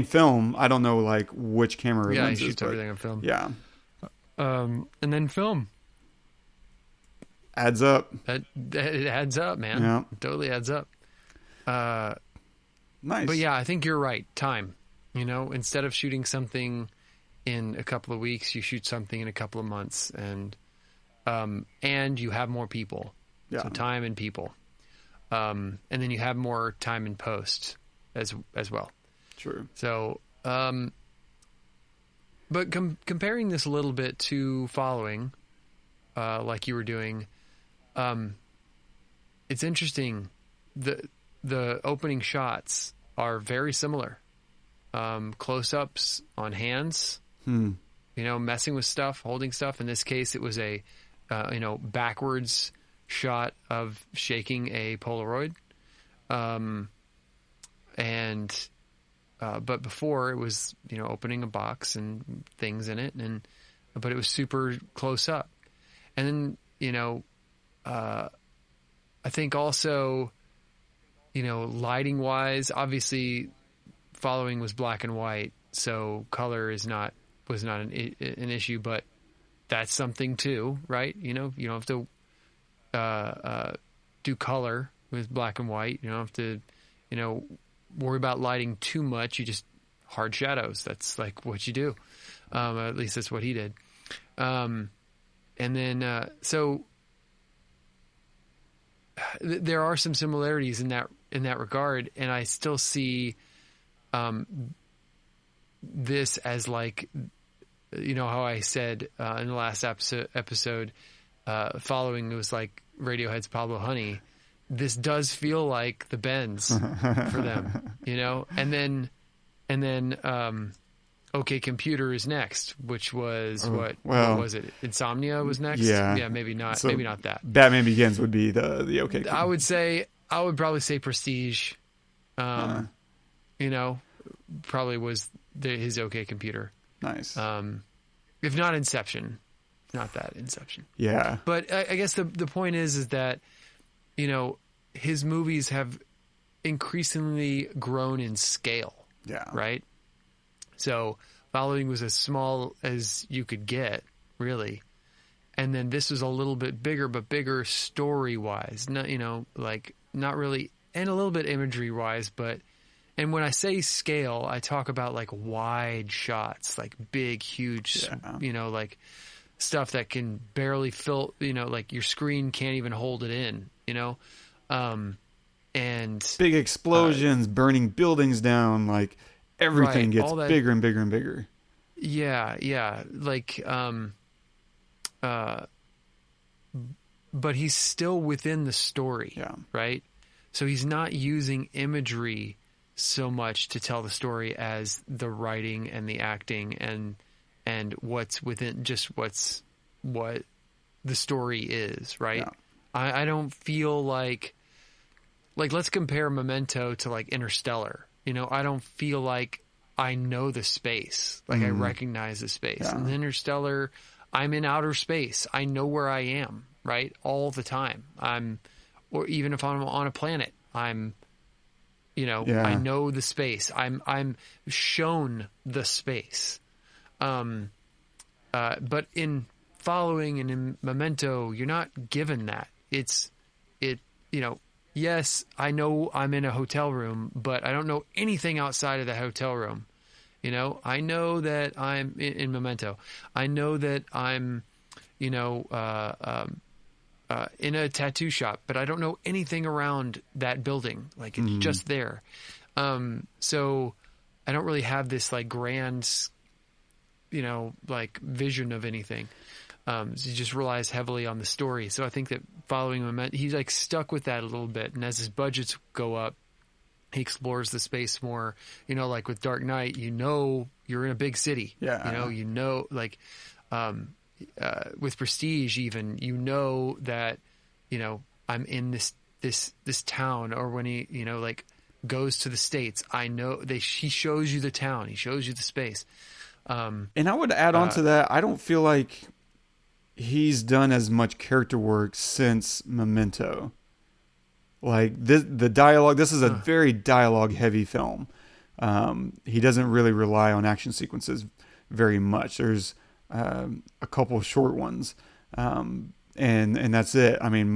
Film. I don't know like which camera lenses. He shoots everything on film. Yeah. And then film. Adds up. It adds up, man. Yeah. It totally adds up. Nice. But yeah, I think you're right. Time. Instead of shooting something in a couple of weeks, you shoot something in a couple of months, and you have more people. Yeah. So time and people. And then you have more time in post as well. True. So, but comparing this a little bit to Following, like you were doing, it's interesting. The opening shots are very similar. Close-ups on hands, messing with stuff, holding stuff. In this case, it was a, backwards shot of shaking a Polaroid. But before it was, opening a box and things in it, but it was super close up. And then, I think also, lighting wise, obviously Following was black and white, so color was not an issue, but that's something too, right? You don't have to do color with black and white. You don't have to, worry about lighting too much. You just hard shadows. That's like what you do. At least that's what he did. And then so there are some similarities in that regard, and I still see this as like, how I said in the last episode, Following, it was like Radiohead's Pablo Honey. This does feel like the Bends for them, and then OK Computer is next, which was what was it? Insomnia was next. Yeah, maybe not. So maybe not that. Batman Begins would be the OK. I would probably say Prestige. Probably was his OK Computer. Nice. If not Inception, not that Inception. Yeah. But I guess the point is that, his movies have increasingly grown in scale. Yeah. Right. So Following was as small as you could get, really. And then this was a little bit bigger, but bigger story wise. Not, not really, and a little bit imagery wise, but. And when I say scale, I talk about like wide shots, like big, huge, like stuff that can barely fill, like your screen can't even hold it in, and big explosions, burning buildings down, like everything gets bigger and bigger and bigger. Yeah. Yeah. Like, but he's still within the story. Yeah. Right. So he's not using imagery so much to tell the story as the writing and the acting and what's within, just what the story is, right? Yeah. I don't feel like let's compare Memento to like Interstellar. You know, I don't feel like I know the space, like I recognize the space. Yeah. In Interstellar, I'm in outer space. I know where I am, right? All the time. Or even if I'm on a planet, I'm, you know, I know the space. I'm shown the space. But in Following and in Memento, you're not given that. You know, yes, I know I'm in a hotel room, but I don't know anything outside of the hotel room. You know, I know that I'm in Memento. I know that I'm, you know, in a tattoo shop, but I don't know anything around that building. Like it's just there. So I don't really have this like grand, you know, like vision of anything. So he just relies heavily on the story. So I think that Following Memento, he's like stuck with that a little bit. And as his budgets go up, he explores the space more. You know, like with Dark Knight, you know, you're in a big city. Yeah. You know, like with Prestige, even, you know that, you know, I'm in this town. Or when he, you know, like goes to the States, I know he shows you the town, he shows you the space. And I would add on to that, I don't feel like he's done as much character work since Memento. Like the dialogue, this is a very dialogue heavy film. He doesn't really rely on action sequences very much. There's a couple of short ones. And that's it. I mean,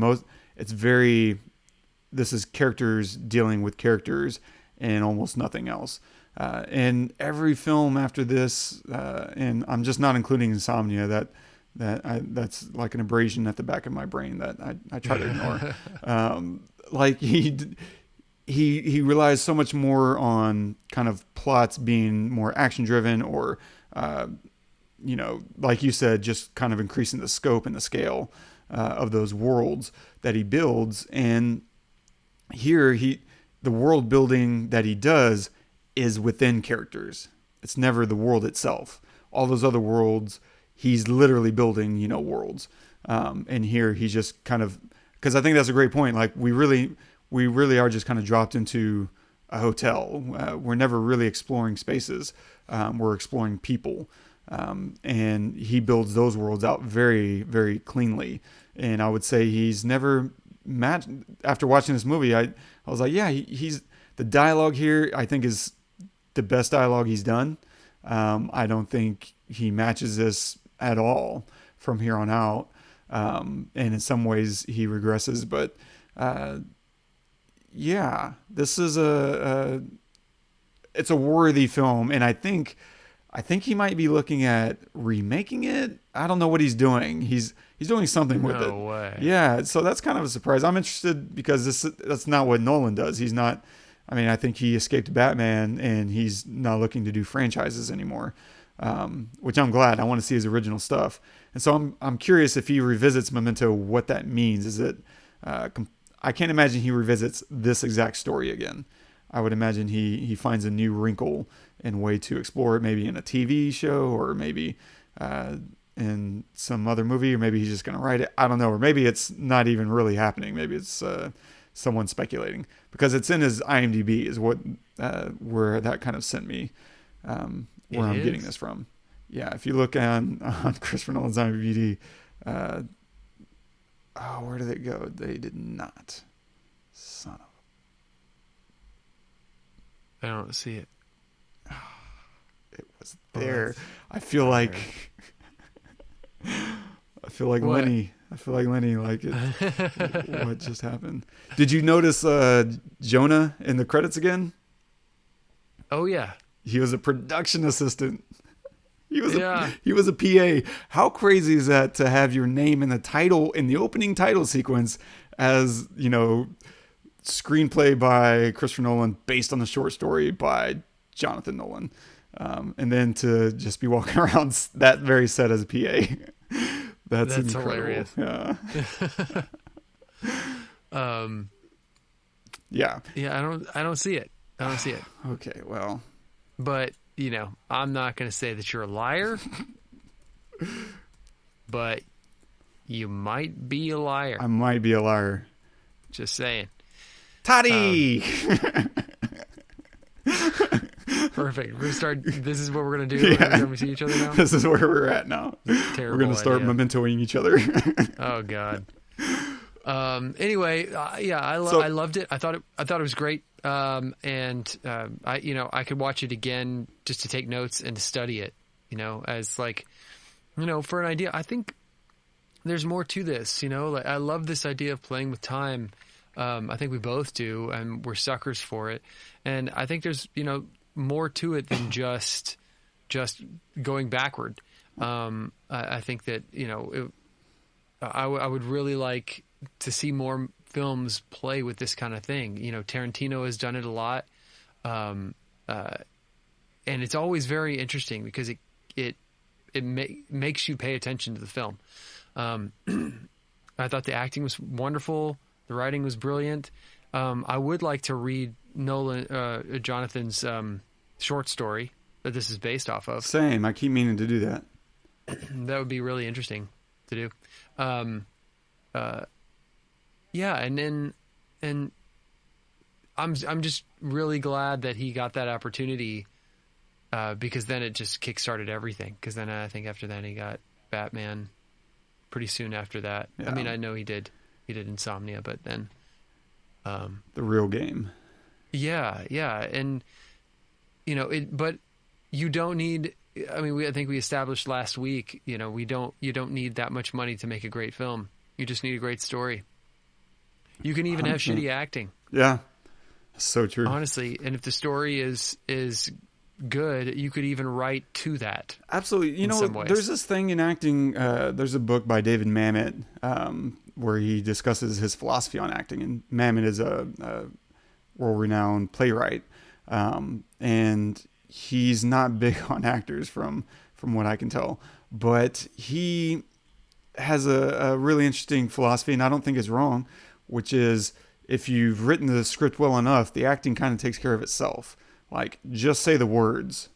this is characters dealing with characters and almost nothing else. And every film after this, and I'm just not including Insomnia, that's like an abrasion at the back of my brain that I try to ignore. Like he relies so much more on kind of plots being more action driven, or you know, like you said, just kind of increasing the scope and the scale of those worlds that he builds. And here the world building that he does is within characters. It's never the world itself. All those other worlds, he's literally building, you know, worlds. And here he's just kind of, because I think that's a great point. Like we really are just kind of dropped into a hotel. We're never really exploring spaces. We're exploring people. And he builds those worlds out very, very cleanly. And I would say he's never matched. After watching this movie, I was like, yeah, he's the dialogue here, I think, is the best dialogue he's done. I don't think he matches this at all from here on out. And in some ways he regresses, but, yeah, this is it's a worthy film. And I think he might be looking at remaking it. I don't know what he's doing. He's doing something with it. No way. Yeah. So that's kind of a surprise. I'm interested because that's not what Nolan does. He's not, I mean, I think he escaped Batman and he's not looking to do franchises anymore. Which I'm glad. I want to see his original stuff. And so I'm curious if he revisits Memento, what that means. Is it, I can't imagine he revisits this exact story again. I would imagine he finds a new wrinkle and way to explore it, maybe in a TV show, or maybe in some other movie, or maybe he's just going to write it. I don't know. Or maybe it's not even really happening. Maybe it's someone speculating, because it's in his IMDb is what where that kind of sent me where I'm getting this from. Yeah, if you look on Christopher Nolan's IMDb, where did it go? They did not. Son of I don't see it. It was there. I feel like Lenny. I feel like Lenny. Like it. What just happened? Did you notice Jonah in the credits again? Oh yeah. He was a production assistant. He was a PA. How crazy is that to have your name in the title, in the opening title sequence, as, you know, screenplay by Christopher Nolan based on the short story by Jonathan Nolan, and then to just be walking around that very set as a PA. That's incredible. Hilarious. Yeah. Yeah. Yeah, I don't see it. I don't see it. Okay, well. But, you know, I'm not going to say that you're a liar. But you might be a liar. I might be a liar. Just saying. Toddy! Perfect. We're going to start. This is what we're going to do every time we see each other now. This is where we're at now. Terrible We're going to start idea. mementoing each other. Oh God. Anyway, yeah, I loved it. I thought it was great. I could watch it again just to take notes and to study it, you know, as like, you know, for an idea. I think there's more to this, you know, like I love this idea of playing with time. I think we both do, and we're suckers for it. And I think there's, you know, more to it than just going backward. I think that, you know, I would really like to see more films play with this kind of thing. You know, Tarantino has done it a lot. And it's always very interesting because it makes you pay attention to the film. I thought the acting was wonderful. The writing was brilliant. I would like to read Jonathan's short story that this is based off of. Same. I keep meaning to do that. That would be really interesting to do. Yeah, and I'm just really glad that he got that opportunity because then it just kickstarted everything. Because then I think after that he got Batman pretty soon after that. Yeah. I mean, I know he did Insomnia, but then The Real Game. Yeah, and you know but you don't need. I mean, I think we established last week. You know, you don't need that much money to make a great film. You just need a great story. You can even 100%. Have shitty acting. Yeah, so true. Honestly, and if the story is good, you could even write to that. Absolutely. You know, there's this thing in acting. There's a book by David Mamet where he discusses his philosophy on acting. And Mamet is a world-renowned playwright, and he's not big on actors from what I can tell. But he has a really interesting philosophy, and I don't think it's wrong, which is if you've written the script well enough, the acting kind of takes care of itself. Like, just say the words.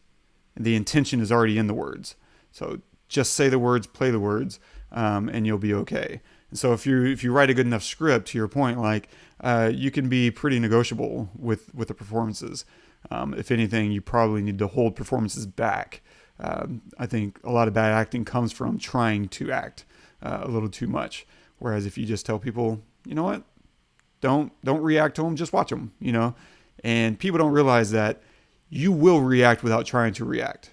The intention is already in the words. So just say the words, play the words, and you'll be okay. And so if you write a good enough script, to your point, like you can be pretty negotiable with the performances. If anything, you probably need to hold performances back. I think a lot of bad acting comes from trying to act a little too much. Whereas if you just tell people, you know what, don't react to them, just watch them, you know. And people don't realize that you will react without trying to react.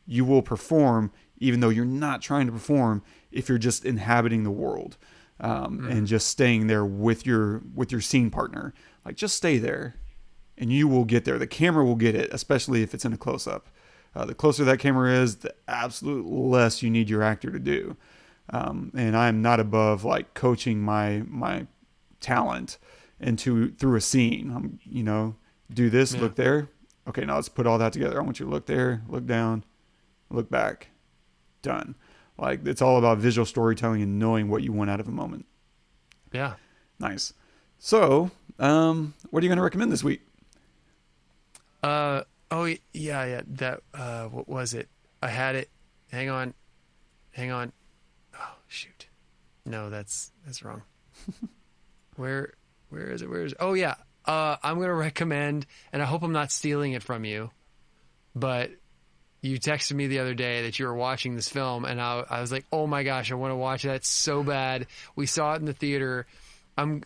You will perform even though you're not trying to perform if you're just inhabiting the world and just staying there with your scene partner. Like, just stay there and you will get there. The camera will get it, especially if it's in a close-up. The closer that camera is, the absolute less you need your actor to do. And I'm not above like coaching my talent through a scene. You know, do this, look there. Okay, now let's put all that together. I want you to look there, look down, look back. Done. Like, it's all about visual storytelling and knowing what you want out of a moment. Yeah. Nice. So, what are you going to recommend this week? Oh yeah. That what was it? I had it. Hang on. Oh shoot. No, that's wrong. Where is it? Oh yeah. I'm going to recommend, and I hope I'm not stealing it from you, but you texted me the other day that you were watching this film, and I was like, oh my gosh, I want to watch that so bad. We saw it in the theater. It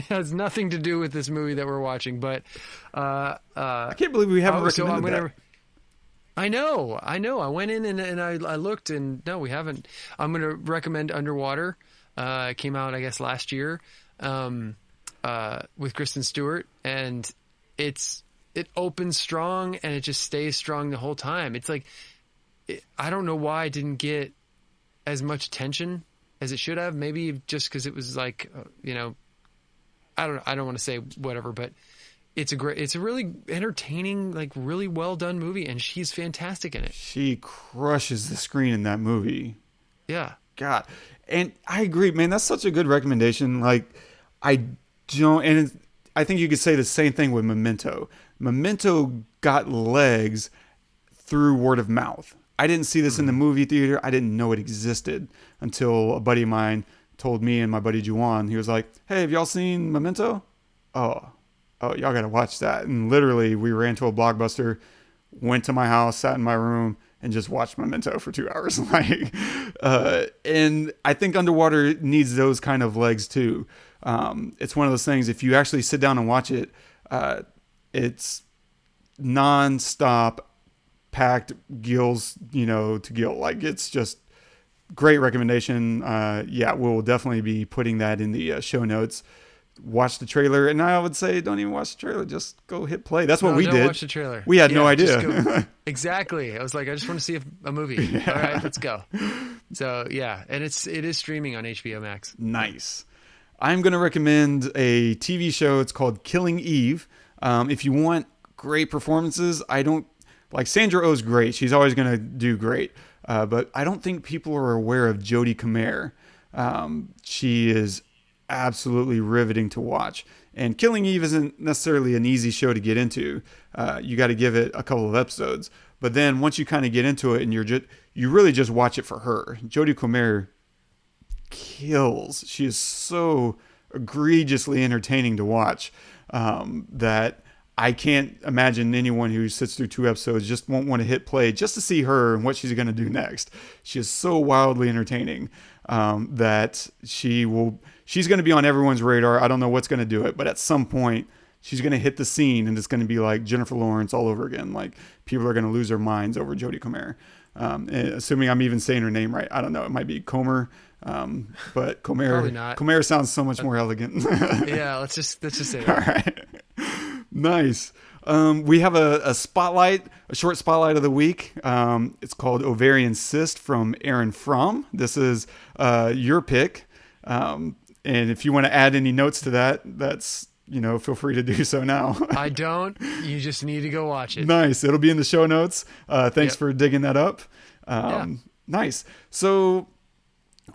has nothing to do with this movie that we're watching, but I can't believe we haven't recommended that. I know. I went in and I looked, and no, we haven't. I'm going to recommend Underwater. It came out, I guess, last year. With Kristen Stewart, and it opens strong and it just stays strong the whole time. It's like, I don't know why it didn't get as much attention as it should have. Maybe just because it was like, you know, I don't want to say whatever, but it's a really entertaining, like really well done movie, and she's fantastic in it. She crushes the screen in that movie. Yeah. God. And I agree, man, that's such a good recommendation. Like, I don't, and I think you could say the same thing with Memento. Memento got legs through word of mouth. I didn't see this in the movie theater. I didn't know it existed until a buddy of mine told me and my buddy Juwan. He was like, "Hey, have y'all seen Memento?" Oh, y'all got to watch that. And literally we ran to a Blockbuster, went to my house, sat in my room, and just watched Memento for 2 hours. And I think Underwater needs those kind of legs too. It's one of those things, if you actually sit down and watch it, it's non-stop, packed gills, to gill. Like, it's just great recommendation. We'll definitely be putting that in the show notes. Watch the trailer, and I would say don't even watch the trailer. Just go hit play. That's what we did. Watch the trailer. We had no idea. Exactly. I was like, I just want to see a movie. Yeah. All right, let's go. So yeah, and it is streaming on HBO Max. Nice. I'm going to recommend a TV show. It's called Killing Eve. If you want great performances, I don't like Sandra Oh's great. She's always going to do great. But I don't think people are aware of Jodie Comer. She is absolutely riveting to watch. And Killing Eve isn't necessarily an easy show to get into. You got to give it a couple of episodes. But then once you kind of get into it and you really just watch it for her. Jodie Comer kills. She is so egregiously entertaining to watch that I can't imagine anyone who sits through 2 episodes just won't want to hit play just to see her and what she's going to do next. She is so wildly entertaining that she's going to be on everyone's radar. I don't know what's going to do it, but at some point she's going to hit the scene and it's going to be like Jennifer Lawrence all over again. Like, people are going to lose their minds over Jodie Comer. Assuming I'm even saying her name right. I don't know. It might be Comer. But Comer, probably not. Comer sounds so much more elegant. Yeah, let's just say that. All right. Nice. We have a short spotlight of the week. It's called Ovarian Cyst from Aaron Fromm. This is your pick. And if you want to add any notes to that, that's, feel free to do so now. I don't. You just need to go watch it. Nice. It'll be in the show notes. Thanks for digging that up. Nice. So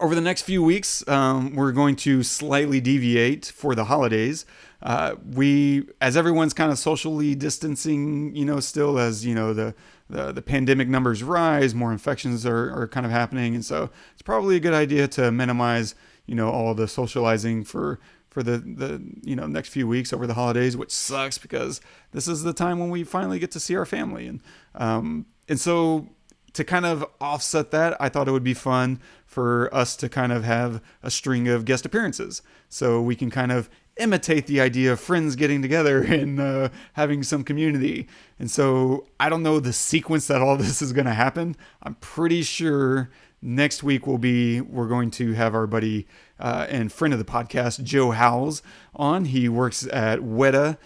over the next few weeks, we're going to slightly deviate for the holidays. As everyone's kind of socially distancing, still as, the pandemic numbers rise, more infections are kind of happening. And so it's probably a good idea to minimize, all the socializing for the next few weeks over the holidays, which sucks because this is the time when we finally get to see our family. And so to kind of offset that, I thought it would be fun for us to kind of have a string of guest appearances so we can kind of imitate the idea of friends getting together and having some community. And so I don't know the sequence that all this is going to happen. I'm pretty sure next week we're going to have our buddy and friend of the podcast, Joe Howells, on. He works at Weta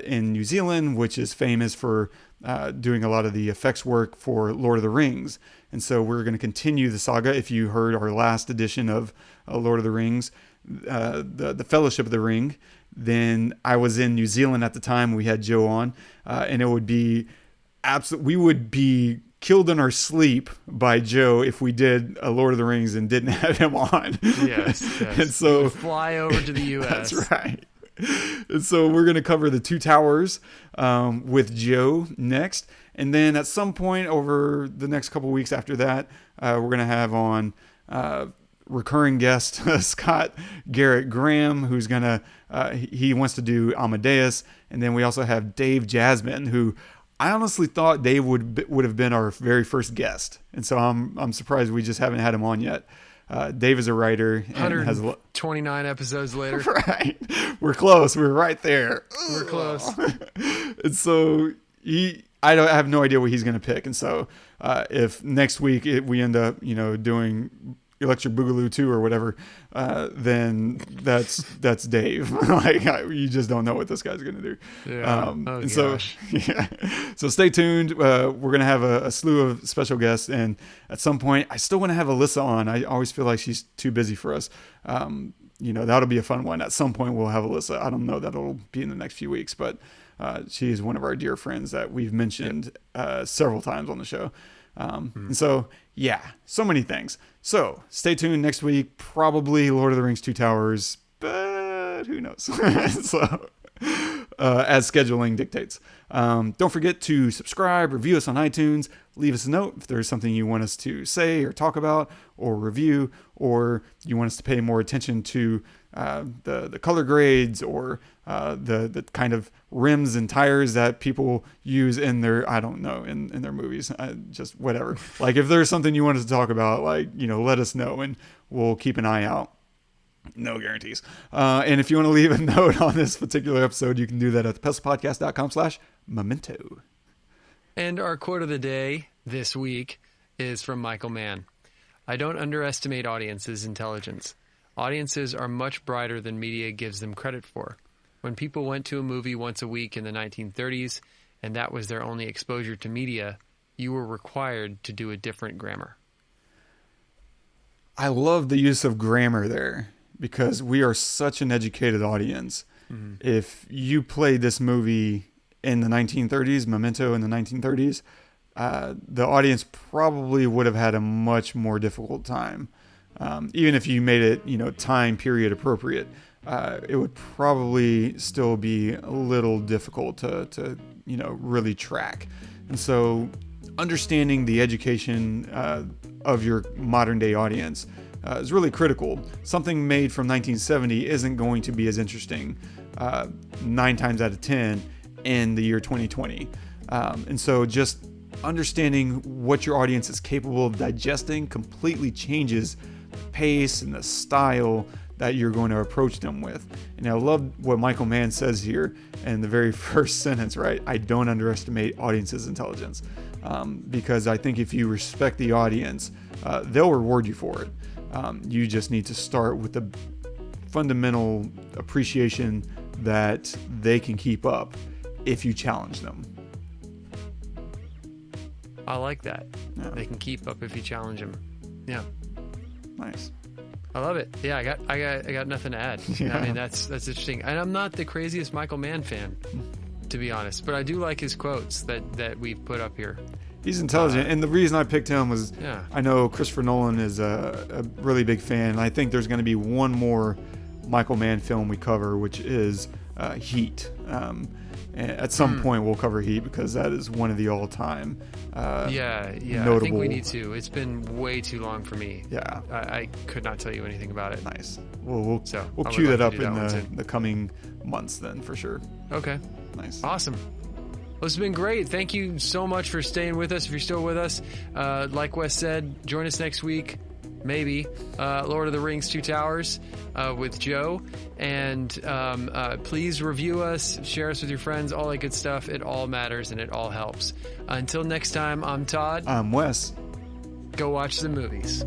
in New Zealand, which is famous for doing a lot of the effects work for Lord of the Rings. And so we're going to continue the saga. If you heard our last edition of Lord of the Rings, the Fellowship of the Ring, then I was in New Zealand at the time. We had Joe on, and it would be we would be killed in our sleep by Joe if we did a Lord of the Rings and didn't have him on. Yes. And so fly over to the U.S. That's right. And so we're going to cover the Two Towers with Joe next. And then at some point over the next couple weeks after that, we're going to have on recurring guest Scott Garrett Graham, who's going to, he wants to do Amadeus. And then we also have Dave Jasmine, who I honestly thought Dave would have been our very first guest. And so I'm surprised we just haven't had him on yet. Dave is a writer and has 29 episodes later. Right. We're close. We're right there. We're close. And so I have no idea what he's going to pick. And so if next week we end up, doing Electric Boogaloo 2 or whatever, then that's Dave. You just don't know what this guy's going to do. Yeah. So stay tuned. We're going to have a slew of special guests, and at some point I still want to have Alyssa on. I always feel like she's too busy for us. That'll be a fun one. At some point we'll have Alyssa. I don't know that it'll be in the next few weeks, but she's one of our dear friends that we've mentioned several times on the show. And so, so many things. So stay tuned next week, probably Lord of the Rings 2 Towers, but who knows? So as scheduling dictates. Don't forget to subscribe, review us on iTunes, leave us a note if there's something you want us to say or talk about or review, or you want us to pay more attention to the color grades or the kind of rims and tires that people use in their, I don't know, in their movies. Just whatever. Like if there's something you want us to talk about, like, let us know and we'll keep an eye out. No guarantees. And if you want to leave a note on this particular episode, you can do that at thepestlepodcast.com/memento. And our quote of the day this week is from Michael Mann. I don't underestimate audiences' intelligence. Audiences are much brighter than media gives them credit for. When people went to a movie once a week in the 1930s, and that was their only exposure to media, you were required to do a different grammar. I love the use of grammar there because we are such an educated audience. Mm-hmm. If you played this movie in the 1930s, Memento in the 1930s, the audience probably would have had a much more difficult time. Even if you made it, time period appropriate, it would probably still be a little difficult to really track. And so understanding the education of your modern day audience is really critical. Something made from 1970 isn't going to be as interesting 9 times out of 10 in the year 2020. And so just understanding what your audience is capable of digesting completely changes the pace and the style that you're going to approach them with. And I love what Michael Mann says here in the very first sentence, right? I don't underestimate audience's intelligence. Because I think if you respect the audience, they'll reward you for it. You just need to start with the fundamental appreciation that they can keep up if you challenge them. I like that. Yeah. They can keep up if you challenge them. Yeah. Nice. I love it. Yeah, I got nothing to add. Yeah. I mean, that's interesting. And I'm not the craziest Michael Mann fan, to be honest, but I do like his quotes that we've put up here. He's intelligent, and the reason I picked him was I know Christopher Nolan is a really big fan, and I think there's going to be one more Michael Mann film we cover, which is Heat. At some point we'll cover Heat because that is one of the all-time notable. I think we need to. It's been way too long for me. Yeah. I could not tell you anything about it. Nice. We'll I cue would that like up to do in that the coming months then for sure. Okay. Nice. Awesome. Well, it's been great. Thank you so much for staying with us. If you're still with us, like Wes said, join us next week. Maybe Lord of the Rings 2 Towers with Joe. And please review us, share us with your friends, all that good stuff. It all matters and it all helps. Until next time, I'm Todd. I'm Wes. Go watch the movies.